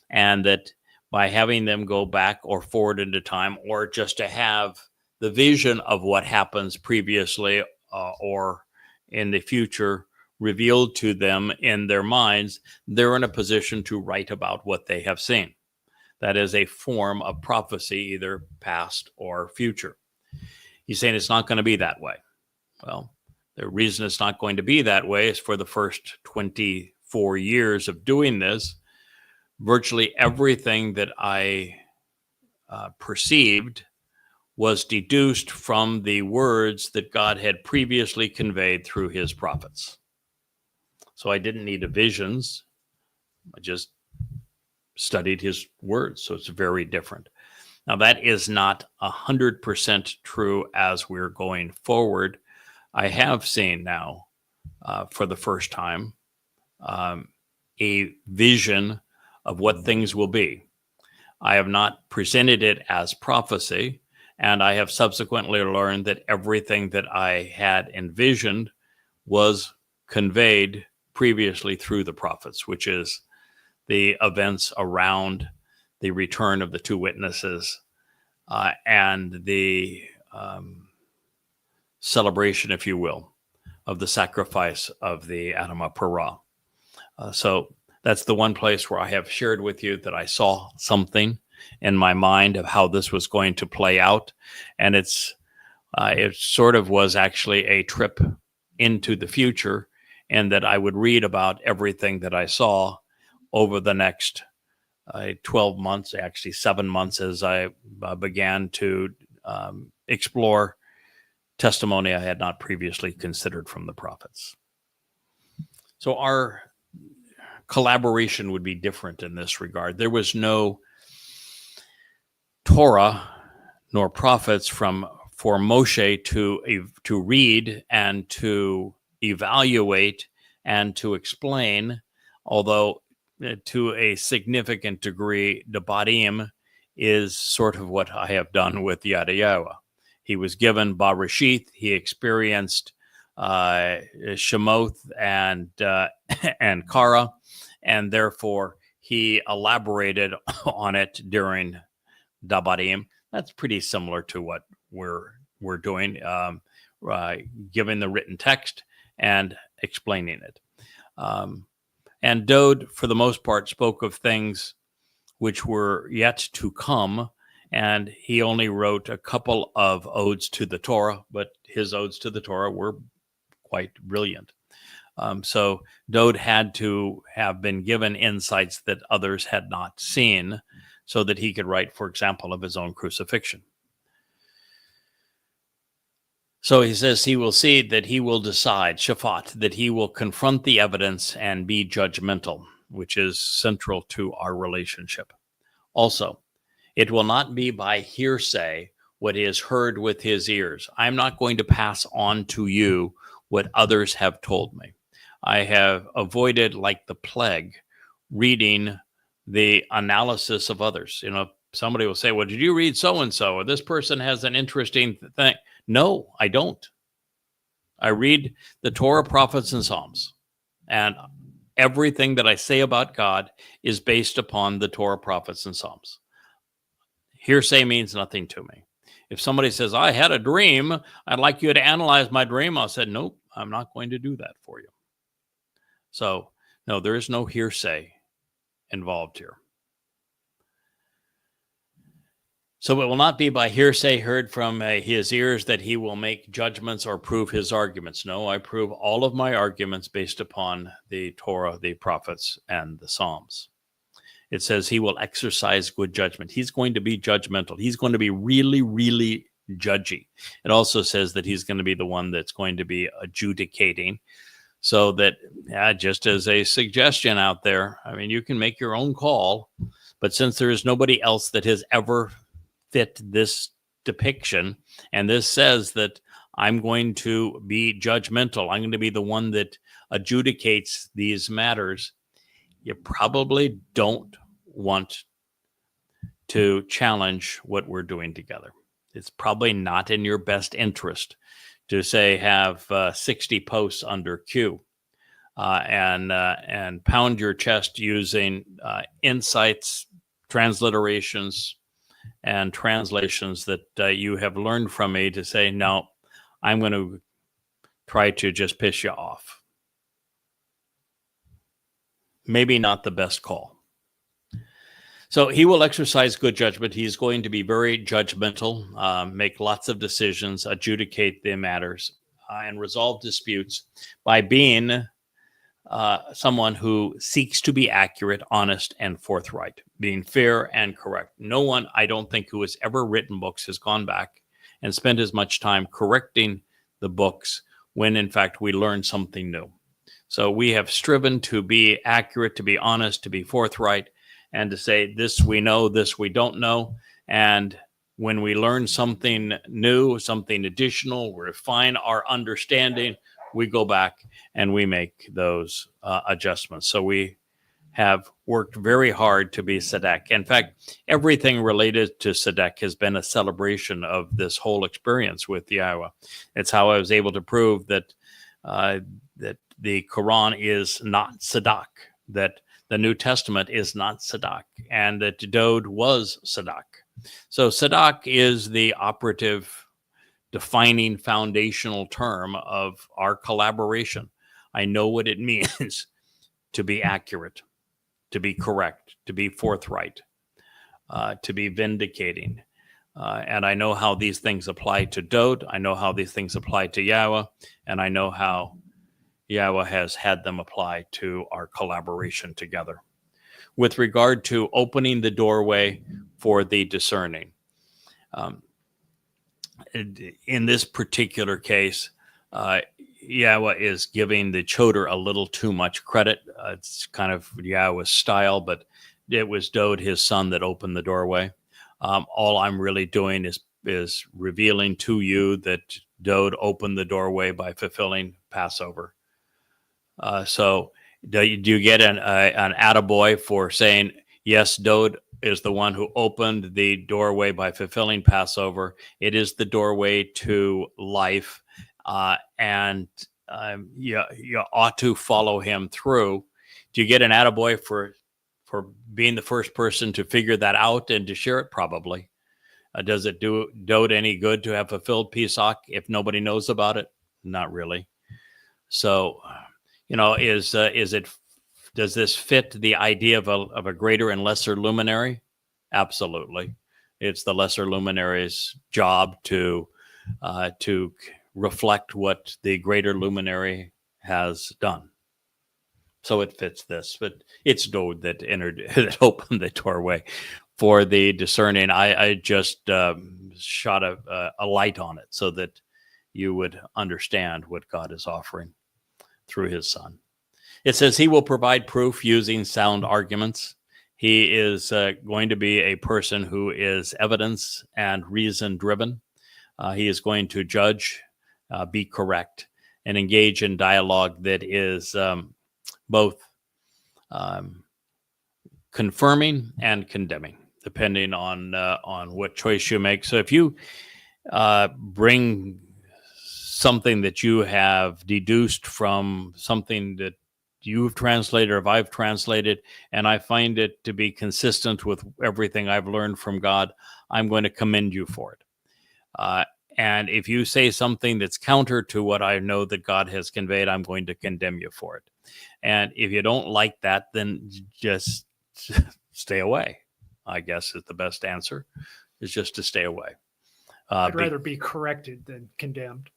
and that by having them go back or forward into time, or just to have the vision of what happens previously or in the future revealed to them in their minds, they're in a position to write about what they have seen. That is a form of prophecy, either past or future. He's saying it's not going to be that way. Well, the reason it's not going to be that way is for the first 24 years of doing this, virtually everything that I perceived was deduced from the words that God had previously conveyed through his prophets. So I didn't need visions. I just studied his words. So it's very different. Now, that is not 100% true as we're going forward. I have seen now, for the first time, a vision of what things will be. I have not presented it as prophecy, and I have subsequently learned that everything that I had envisioned was conveyed previously through the prophets, which is the events around the return of the two witnesses and the celebration, if you will, of the sacrifice of the Adamah Parah. So that's the one place where I have shared with you that I saw something in my mind of how this was going to play out. And it sort of was actually a trip into the future, and that I would read about everything that I saw over the next 12 months, actually 7 months, as I began to explore testimony I had not previously considered from the prophets. So our collaboration would be different in this regard. There was no Torah nor prophets for Moshe to read and to evaluate and to explain, although to a significant degree, Debadim is sort of what I have done with Yada Yahowah. He was given Barashith. He experienced Shemoth and Kara, and therefore he elaborated on it during Debadim. That's pretty similar to what we're doing, giving the written text and explaining it. And Dode, for the most part, spoke of things which were yet to come, and he only wrote a couple of odes to the Torah, but his odes to the Torah were quite brilliant. So Dode had to have been given insights that others had not seen so that he could write, for example, of his own crucifixion. So he says he will see that he will decide, Shafat, that he will confront the evidence and be judgmental, which is central to our relationship. Also, it will not be by hearsay what is heard with his ears. I'm not going to pass on to you what others have told me. I have avoided, like the plague, reading the analysis of others. You know, somebody will say, well, did you read so-and-so? Or this person has an interesting thing. No, I don't. I read the Torah, prophets, and Psalms. And everything that I say about God is based upon the Torah, prophets, and Psalms. Hearsay means nothing to me. If somebody says, I had a dream, I'd like you to analyze my dream, I'll say, nope, I'm not going to do that for you. So, no, there is no hearsay involved here. So it will not be by hearsay heard from his ears that he will make judgments or prove his arguments. No, I prove all of my arguments based upon the Torah, the prophets, and the Psalms. It says he will exercise good judgment. He's going to be judgmental. He's going to be really, really judgy. It also says that he's going to be the one that's going to be adjudicating. So that, just as a suggestion out there, I mean, you can make your own call, but since there is nobody else that has ever fit this depiction, and this says that I'm going to be judgmental, I'm going to be the one that adjudicates these matters, you probably don't want to challenge what we're doing together. It's probably not in your best interest to say have 60 posts under Q and pound your chest using insights, transliterations, and translations that you have learned from me to say, no, I'm going to try to just piss you off. Maybe not the best call. So he will exercise good judgment. He's going to be very judgmental, make lots of decisions, adjudicate the matters, and resolve disputes by being someone who seeks to be accurate, honest, and forthright, being fair and correct. No one, I don't think, who has ever written books has gone back and spent as much time correcting the books when, in fact, we learn something new. So we have striven to be accurate, to be honest, to be forthright, and to say, this we know, this we don't know. And when we learn something new, something additional, we refine our understanding, we go back and we make those adjustments. So we have worked very hard to be Tzedek. In fact, everything related to Tzedek has been a celebration of this whole experience with YAHOWAH. It's how I was able to prove that that the Quran is not Tzedek, that the New Testament is not Tzedek, and that Dode was Tzedek. So Tzedek is the operative, defining, foundational term of our collaboration. I know what it means to be accurate, to be correct, to be forthright, to be vindicating. And I know how these things apply to Dode. I know how these things apply to YAHOWAH, and I know how YAHOWAH has had them apply to our collaboration together. With regard to opening the doorway for the discerning, in this particular case, YAHOWAH is giving the Towrah a little too much credit. It's kind of YAHOWAH's style, but it was Dode, his son, that opened the doorway. All I'm really doing is revealing to you that Dode opened the doorway by fulfilling Passover. So do you get an attaboy for saying, yes, Dode is the one who opened the doorway by fulfilling Passover. It is the doorway to life, and you ought to follow him through. Do you get an attaboy for being the first person to figure that out and to share it? Probably. Does it do Dode any good to have fulfilled Pesach if nobody knows about it? Not really. So, does this fit the idea of a greater and lesser luminary? Absolutely. It's the lesser luminary's job to reflect what the greater luminary has done. So it fits this, but it's Dode that that opened the doorway for the discerning. I just shot a light on it so that you would understand what God is offering through his son. It says he will provide proof using sound arguments. He is going to be a person who is evidence and reason driven. He is going to judge, be correct, and engage in dialogue that is both confirming and condemning, depending on what choice you make. So if you bring something that you have deduced from something that you've translated or I've translated, and I find it to be consistent with everything I've learned from God, I'm going to commend you for it. And if you say something that's counter to what I know that God has conveyed, I'm going to condemn you for it. And if you don't like that, then just stay away, I guess is the best answer, is just to stay away. I'd rather be corrected than condemned.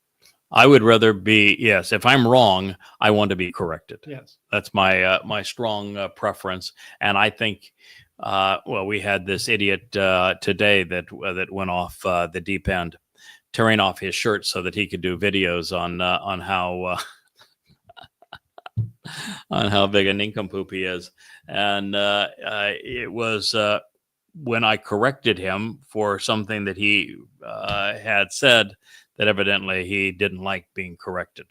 I would rather be, yes, if I'm wrong, I want to be corrected. Yes. That's my my strong preference. And I think, well, we had this idiot today that went off the deep end, tearing off his shirt so that he could do videos on how on how big a nincompoop he is. And it was when I corrected him for something that he had said that evidently he didn't like being corrected.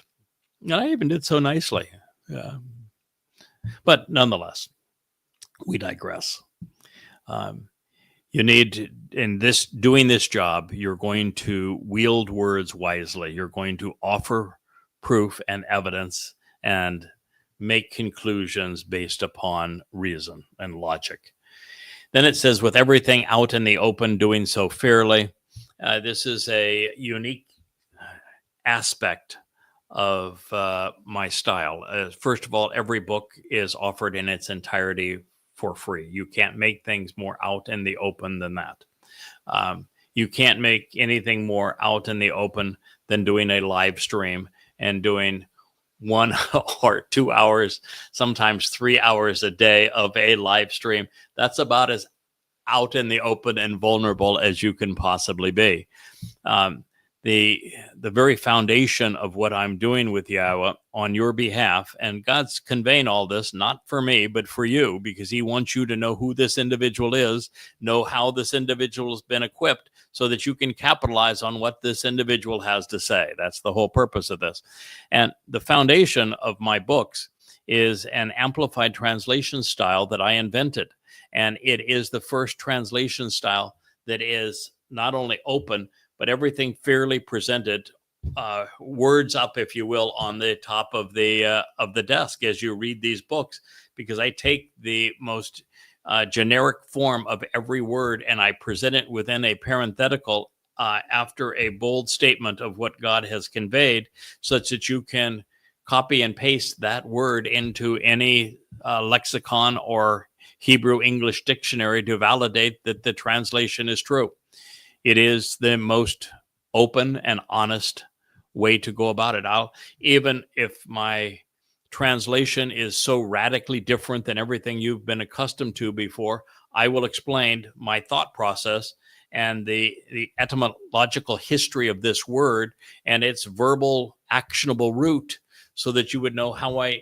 And I even did so nicely. But nonetheless, we digress. You need, in this doing this job, you're going to wield words wisely. You're going to offer proof and evidence and make conclusions based upon reason and logic. Then it says, with everything out in the open, doing so fairly. This is a unique aspect of my style. First of all, every book is offered in its entirety for free. You can't make things more out in the open than that. You can't make anything more out in the open than doing a live stream and doing 1 or 2 hours, sometimes 3 hours a day of a live stream. That's about as out in the open and vulnerable as you can possibly be. The very foundation of what I'm doing with YAHOWAH on your behalf, and God's conveying all this, not for me, but for you, because he wants you to know who this individual is, know how this individual has been equipped so that you can capitalize on what this individual has to say. That's the whole purpose of this. And the foundation of my books is an amplified translation style that I invented. And it is the first translation style that is not only open, but everything fairly presented, words up, if you will, on the top of the desk as you read these books, because I take the most generic form of every word and I present it within a parenthetical after a bold statement of what God has conveyed, such that you can copy and paste that word into any lexicon or Hebrew English dictionary to validate that the translation is true. It is the most open and honest way to go about it. Even if my translation is so radically different than everything you've been accustomed to before, I will explain my thought process and the etymological history of this word and its verbal actionable root, so that you would know how I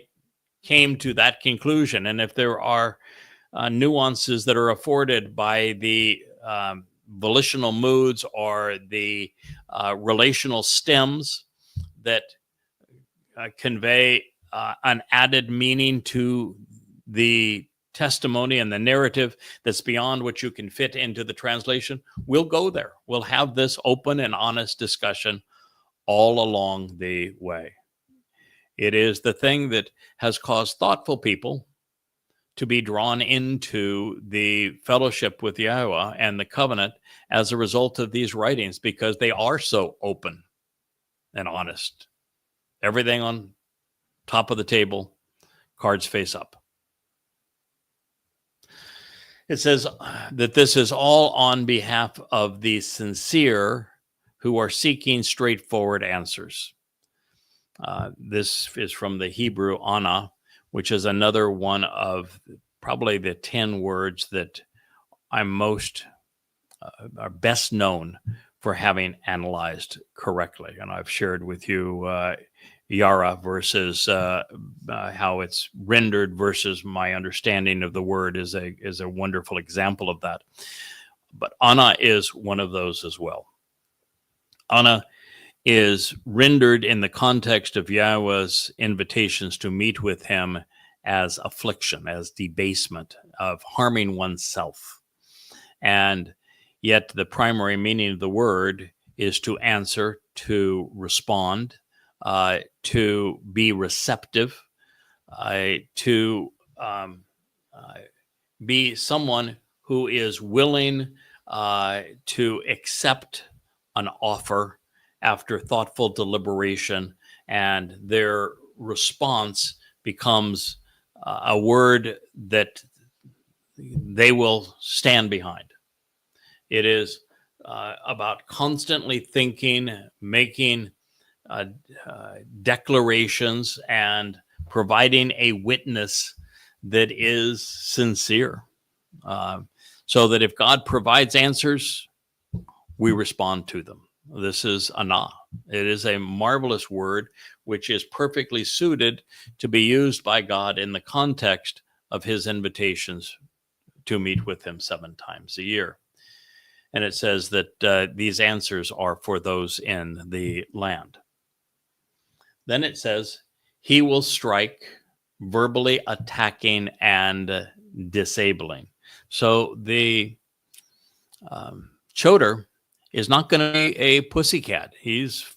came to that conclusion. And if there are nuances that are afforded by the volitional moods or the relational stems that convey an added meaning to the testimony and the narrative that's beyond what you can fit into the translation, we'll go there. We'll have this open and honest discussion all along the way. It is the thing that has caused thoughtful people to be drawn into the fellowship with YAHOWAH and the covenant as a result of these writings, because they are so open and honest. Everything on top of the table, cards face up. It says that this is all on behalf of the sincere who are seeking straightforward answers. This is from the Hebrew ana, which is another one of probably the 10 words that I'm most are best known for having analyzed correctly. And I've shared with you Yara versus how it's rendered versus my understanding of the word is a wonderful example of that. But ana is one of those as well. Ana is rendered in the context of YAHOWAH's invitations to meet with him as affliction, as debasement, of harming oneself. And yet the primary meaning of the word is to answer, to respond, to be receptive, to be someone who is willing to accept an offer after thoughtful deliberation, and their response becomes a word that they will stand behind. It is about constantly thinking, making declarations and providing a witness that is sincere. So that if God provides answers, we respond to them. This is anah. It is a marvelous word which is perfectly suited to be used by God in the context of his invitations to meet with him 7 times a year. And it says that these answers are for those in the land. Then it says, he will strike, verbally attacking and disabling. So the choder is not going to be a pussycat. He's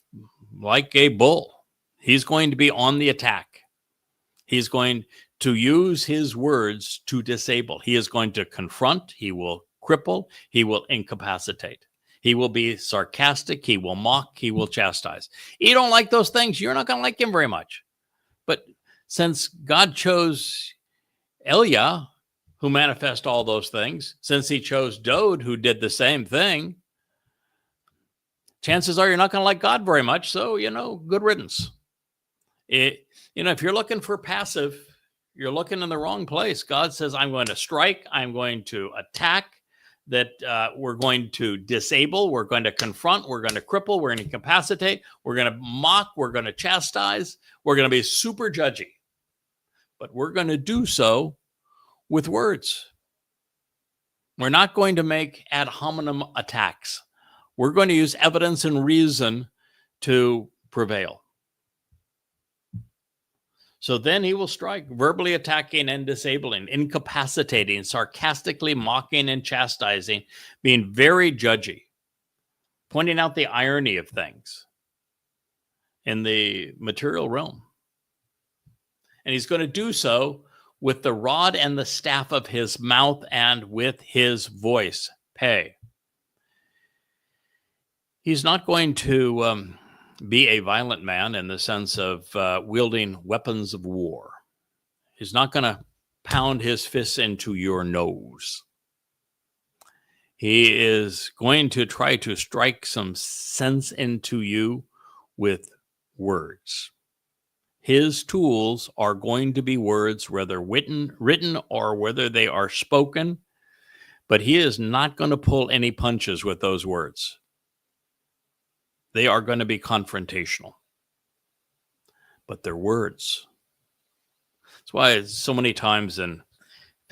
like a bull. He's going to be on the attack. He's going to use his words to disable. He is going to confront. He will cripple. He will incapacitate. He will be sarcastic. He will mock. He will chastise. You don't like those things, you're not going to like him very much. But since God chose Eliah, who manifest all those things, since he chose Dode, who did the same thing, chances are you're not going to like God very much. So, good riddance. If you're looking for passive, you're looking in the wrong place. God says, I'm going to strike. I'm going to attack. That we're going to disable. We're going to confront. We're going to cripple. We're going to incapacitate. We're going to mock. We're going to chastise. We're going to be super judgy. But we're going to do so with words. We're not going to make ad hominem attacks. We're going to use evidence and reason to prevail. So then he will strike, verbally attacking and disabling, incapacitating, sarcastically mocking and chastising, being very judgy, pointing out the irony of things in the material realm. And he's going to do so with the rod and the staff of his mouth and with his voice. Pay. He's not going to be a violent man in the sense of wielding weapons of war. He's not going to pound his fists into your nose. He is going to try to strike some sense into you with words. His tools are going to be words, whether written or whether they are spoken, but he is not going to pull any punches with those words. They are going to be confrontational, but they're words. That's why so many times in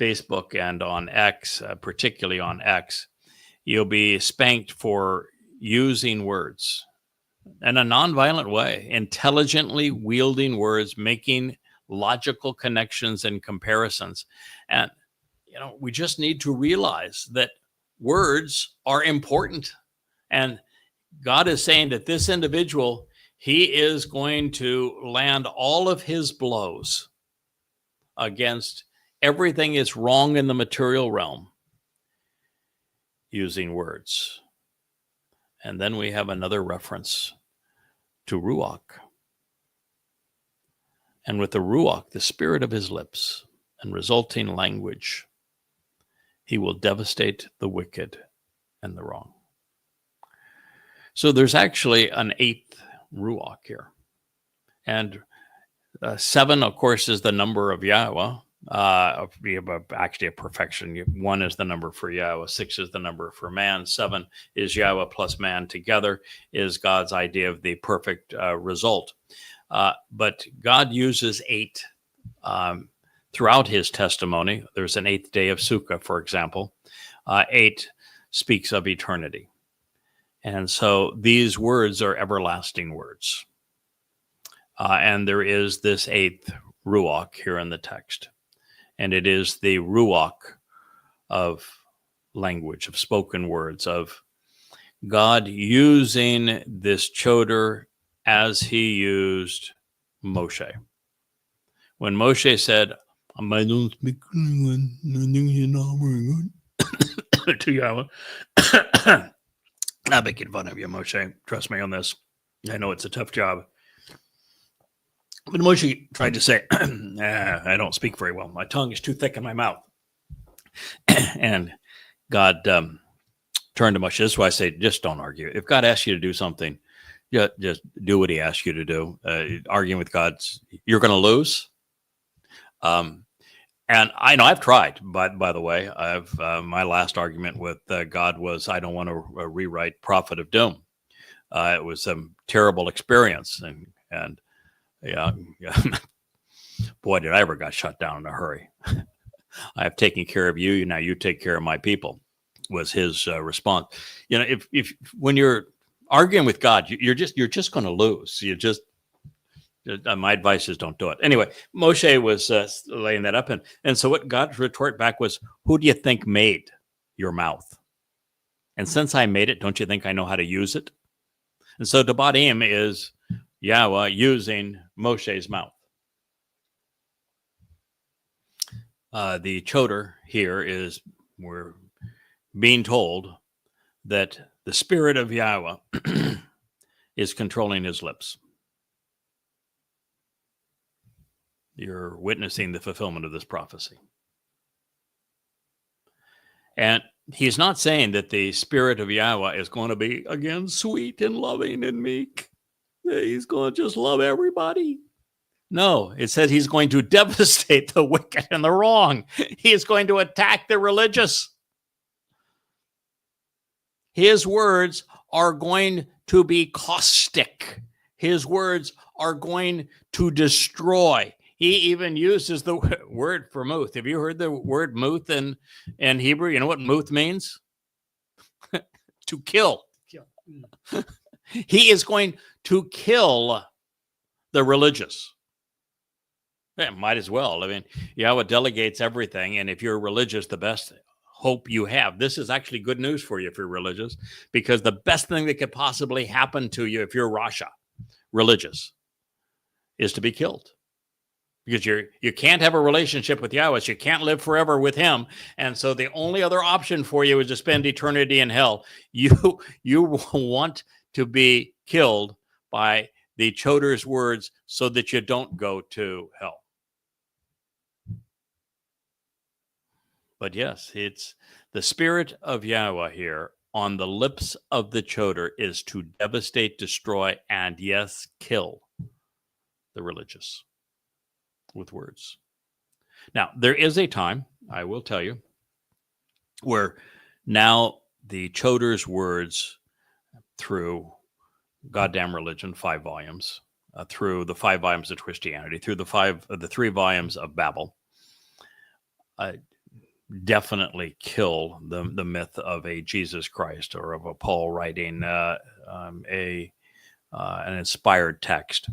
Facebook and on X, particularly on X, you'll be spanked for using words in a nonviolent way, intelligently wielding words, making logical connections and comparisons. And, we just need to realize that words are important. And God is saying that this individual, he is going to land all of his blows against everything that's wrong in the material realm using words. And then we have another reference to Ruach. And with the Ruach, the spirit of his lips and resulting language, he will devastate the wicked and the wrong. So there's actually an 8th Ruach here. And 7, of course, is the number of Yahowah. Actually a perfection. 1 is the number for Yahowah. 6 is the number for man. 7 is Yahowah plus man together is God's idea of the perfect result. But God uses 8 throughout his testimony. There's an 8th day of Sukkah, for example. 8 speaks of eternity. And so these words are everlasting words. And there is this 8th Ruach here in the text. And it is the Ruach of language, of spoken words, of God using this choder as he used Moshe. When Moshe said, I don't speak anyone, to Yahweh. Not making fun of you, Moshe. Trust me on this. I know it's a tough job. But Moshe tried to say, I don't speak very well. My tongue is too thick in my mouth. And God turned to Moshe. This is why I say, just don't argue. If God asks you to do something, Just do what he asks you to do. Arguing with God, you're going to lose. And I know I've tried, by the way. I've my last argument with God was I don't want to rewrite Prophet of Doom. It was a terrible experience, and yeah, boy, did I ever got shut down in a hurry. I have taken care of you. Now you take care of my people. Was his response. You know, if when you're arguing with God, you're just going to lose. My advice is don't do it. Anyway, Moshe was laying that up. And so what God's retort back was, who do you think made your mouth? And since I made it, don't you think I know how to use it? And so Debatim is Yahweh using Moshe's mouth. The choder here is, we're being told that the spirit of Yahweh is controlling his lips. You're witnessing the fulfillment of this prophecy. And he's not saying that the spirit of Yahweh is going to be, again, sweet and loving and meek. He's going to just love everybody. No, it says he's going to devastate the wicked and the wrong. He is going to attack the religious. His words are going to be caustic. His words are going to destroy. He even uses the word for muth. Have you heard the word muth in Hebrew? You know what muth means? To kill. He is going to kill the religious. Yeah, might as well. I mean, Yahweh delegates everything. And if you're religious, the best hope you have. This is actually good news for you if you're religious, because the best thing that could possibly happen to you if you're Rasha, religious, is to be killed. Because you can't have a relationship with Yahweh, so you can't live forever with him. And so the only other option for you is to spend eternity in hell. You want to be killed by the choder's words so that you don't go to hell. But yes, it's the spirit of Yahweh here on the lips of the choder is to devastate, destroy, and yes, kill the religious with words. Now, there is a time, I will tell you, where now the choder's words through goddamn religion, 5 volumes, through the 5 volumes of Twistianity, through the 3 volumes of Babel, definitely kill the myth of a Jesus Christ or of a Paul writing an inspired text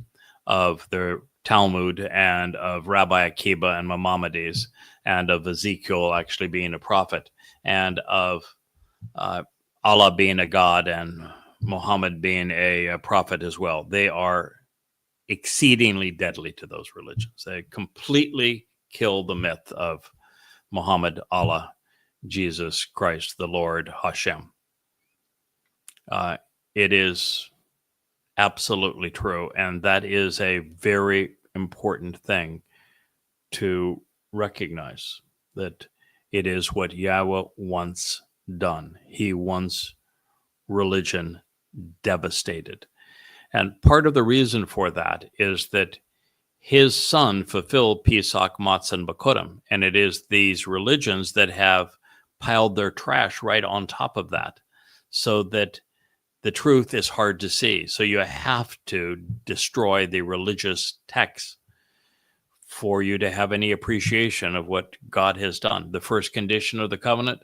of the Talmud and of Rabbi Akiba and Maimonides and of Ezekiel actually being a prophet and of Allah being a god and Muhammad being a prophet as well. They are exceedingly deadly to those religions. They completely kill the myth of Muhammad, Allah, Jesus Christ, the Lord, Hashem. It is absolutely true. And that is a very important thing to recognize, that it is what Yahweh wants done. He wants religion devastated. And part of the reason for that is that his son fulfilled Pesach, Matzah, and Bakodim. And it is these religions that have piled their trash right on top of that, so that the truth is hard to see. So you have to destroy the religious texts for you to have any appreciation of what God has done. The first condition of the covenant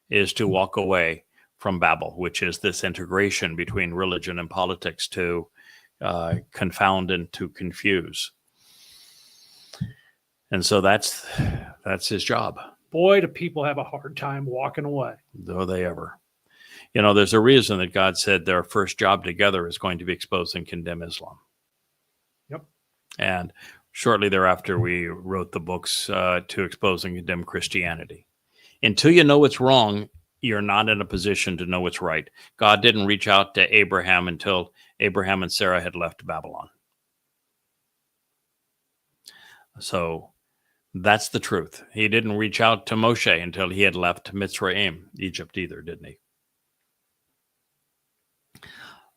is to walk away from Babel, which is this integration between religion and politics to confound and to confuse. And so that's his job. Boy, do people have a hard time walking away. Though they ever. You know, there's a reason that God said their first job together is going to be expose and condemn Islam. Yep. And shortly thereafter, we wrote the books to expose and condemn Christianity. Until you know what's wrong, you're not in a position to know what's right. God didn't reach out to Abraham until Abraham and Sarah had left Babylon. So that's the truth. He didn't reach out to Moshe until he had left Mitzrayim, Egypt either, didn't he?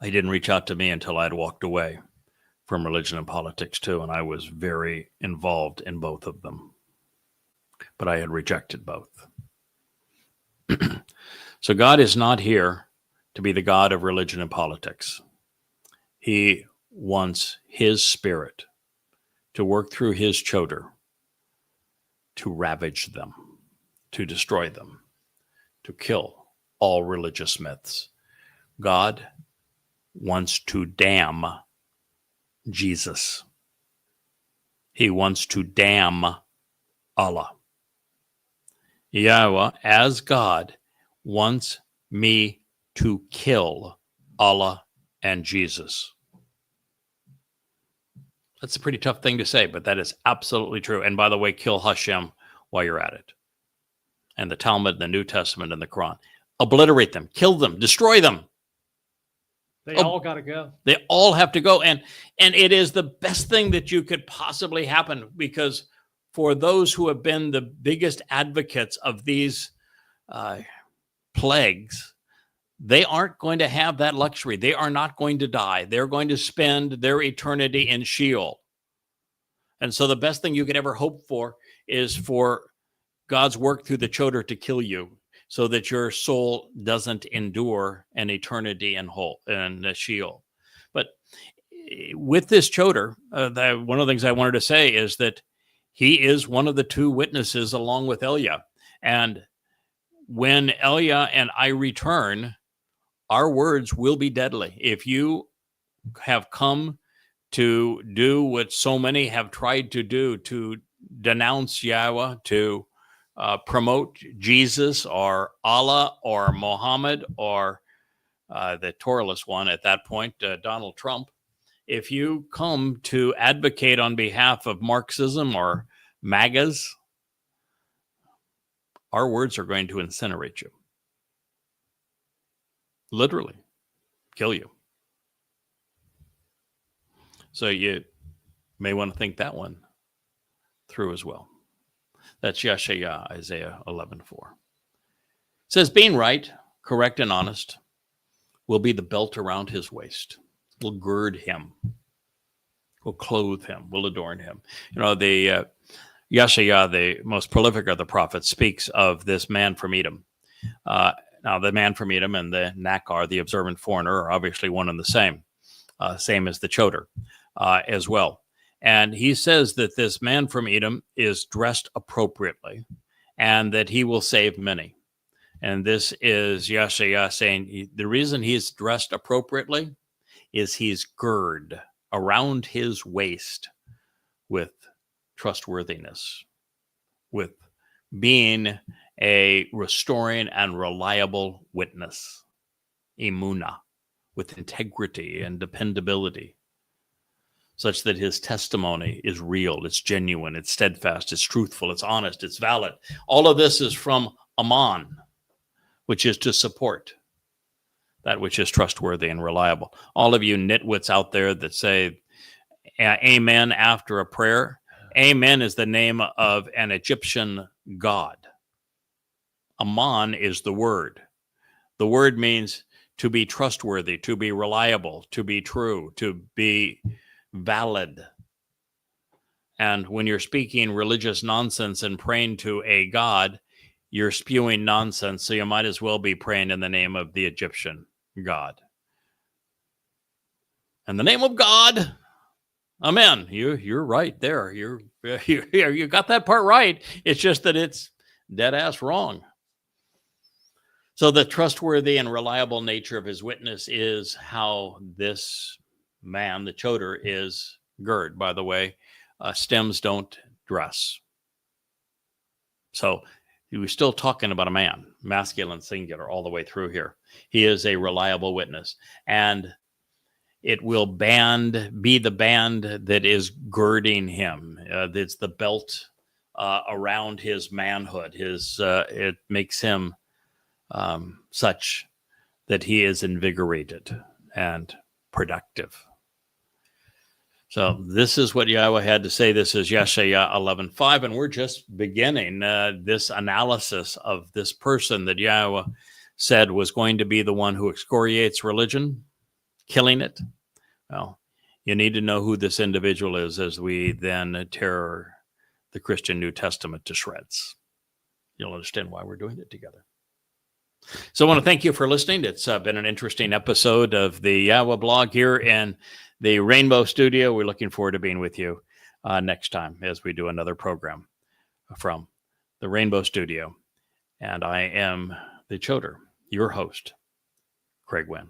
They didn't reach out to me until I had walked away from religion and politics too, and I was very involved in both of them. But I had rejected both. So God is not here to be the God of religion and politics. He wants his spirit to work through his children to ravage them, to destroy them, to kill all religious myths. God wants to damn Jesus. He wants to damn Allah. Yahweh, as God, wants me to kill Allah and Jesus. That's a pretty tough thing to say, but that is absolutely true. And by the way, kill Hashem while you're at it. And the Talmud, the New Testament, and the Quran. Obliterate them, kill them, destroy them. They all got to go. They all have to go. And it is the best thing that you could possibly happen, because for those who have been the biggest advocates of these plagues, they aren't going to have that luxury. They are not going to die. They're going to spend their eternity in Sheol. And so the best thing you could ever hope for is for God's work through the Towrah to kill you, so that your soul doesn't endure an eternity in Sheol. But with this Towrah, one of the things I wanted to say is that he is one of the two witnesses along with Elia. And when Elia and I return, our words will be deadly. If you have come to do what so many have tried to do, to denounce Yahweh, to promote Jesus or Allah or Muhammad or the Torahless one at that point, Donald Trump, if you come to advocate on behalf of Marxism or MAGAs, our words are going to incinerate you. Literally kill you. So you may want to think that one through as well. That's Yeshayah, Isaiah 11:4. It says, being right, correct, and honest will be the belt around his waist. Will gird him. Will clothe him. Will adorn him. You know, the Yeshayah, the most prolific of the prophets, speaks of this man from Edom. Now, the man from Edom and the Nakar, the observant foreigner, are obviously one and the same as the Towrah as well. And he says that this man from Edom is dressed appropriately and that he will save many. And this is Yeshayah saying the reason he's dressed appropriately is he's girded around his waist with trustworthiness, with being a restoring and reliable witness, emunah, with integrity and dependability, such that his testimony is real, it's genuine, it's steadfast, it's truthful, it's honest, it's valid. All of this is from Aman, which is to support that which is trustworthy and reliable. All of you nitwits out there that say amen after a prayer, amen is the name of an Egyptian god. Aman is the word. The word means to be trustworthy, to be reliable, to be true, to be valid. And when you're speaking religious nonsense and praying to a god, you're spewing nonsense, so you might as well be praying in the name of the Egyptian god. In the name of God, amen. You're right there. You got that part right. It's just that it's dead ass wrong. So the trustworthy and reliable nature of his witness is how this man, the Towrah, is girded. By the way, stems don't dress. So he was still talking about a man, masculine singular, all the way through here. He is a reliable witness. And it will be the band that is girding him. It's the belt around his manhood. It makes him such that he is invigorated and productive. So this is what Yahweh had to say. This is Yeshayah 11:5, and we're just beginning this analysis of this person that Yahweh said was going to be the one who excoriates religion killing it. Well, you need to know who this individual is as we then tear the Christian New Testament to shreds. You'll understand why we're doing it together. So I want to thank you for listening. It's been an interesting episode of the YAHOWAH blog here in the Rainbow Studio. We're looking forward to being with you next time as we do another program from the Rainbow Studio. And I am the Choder, your host, Craig Winn.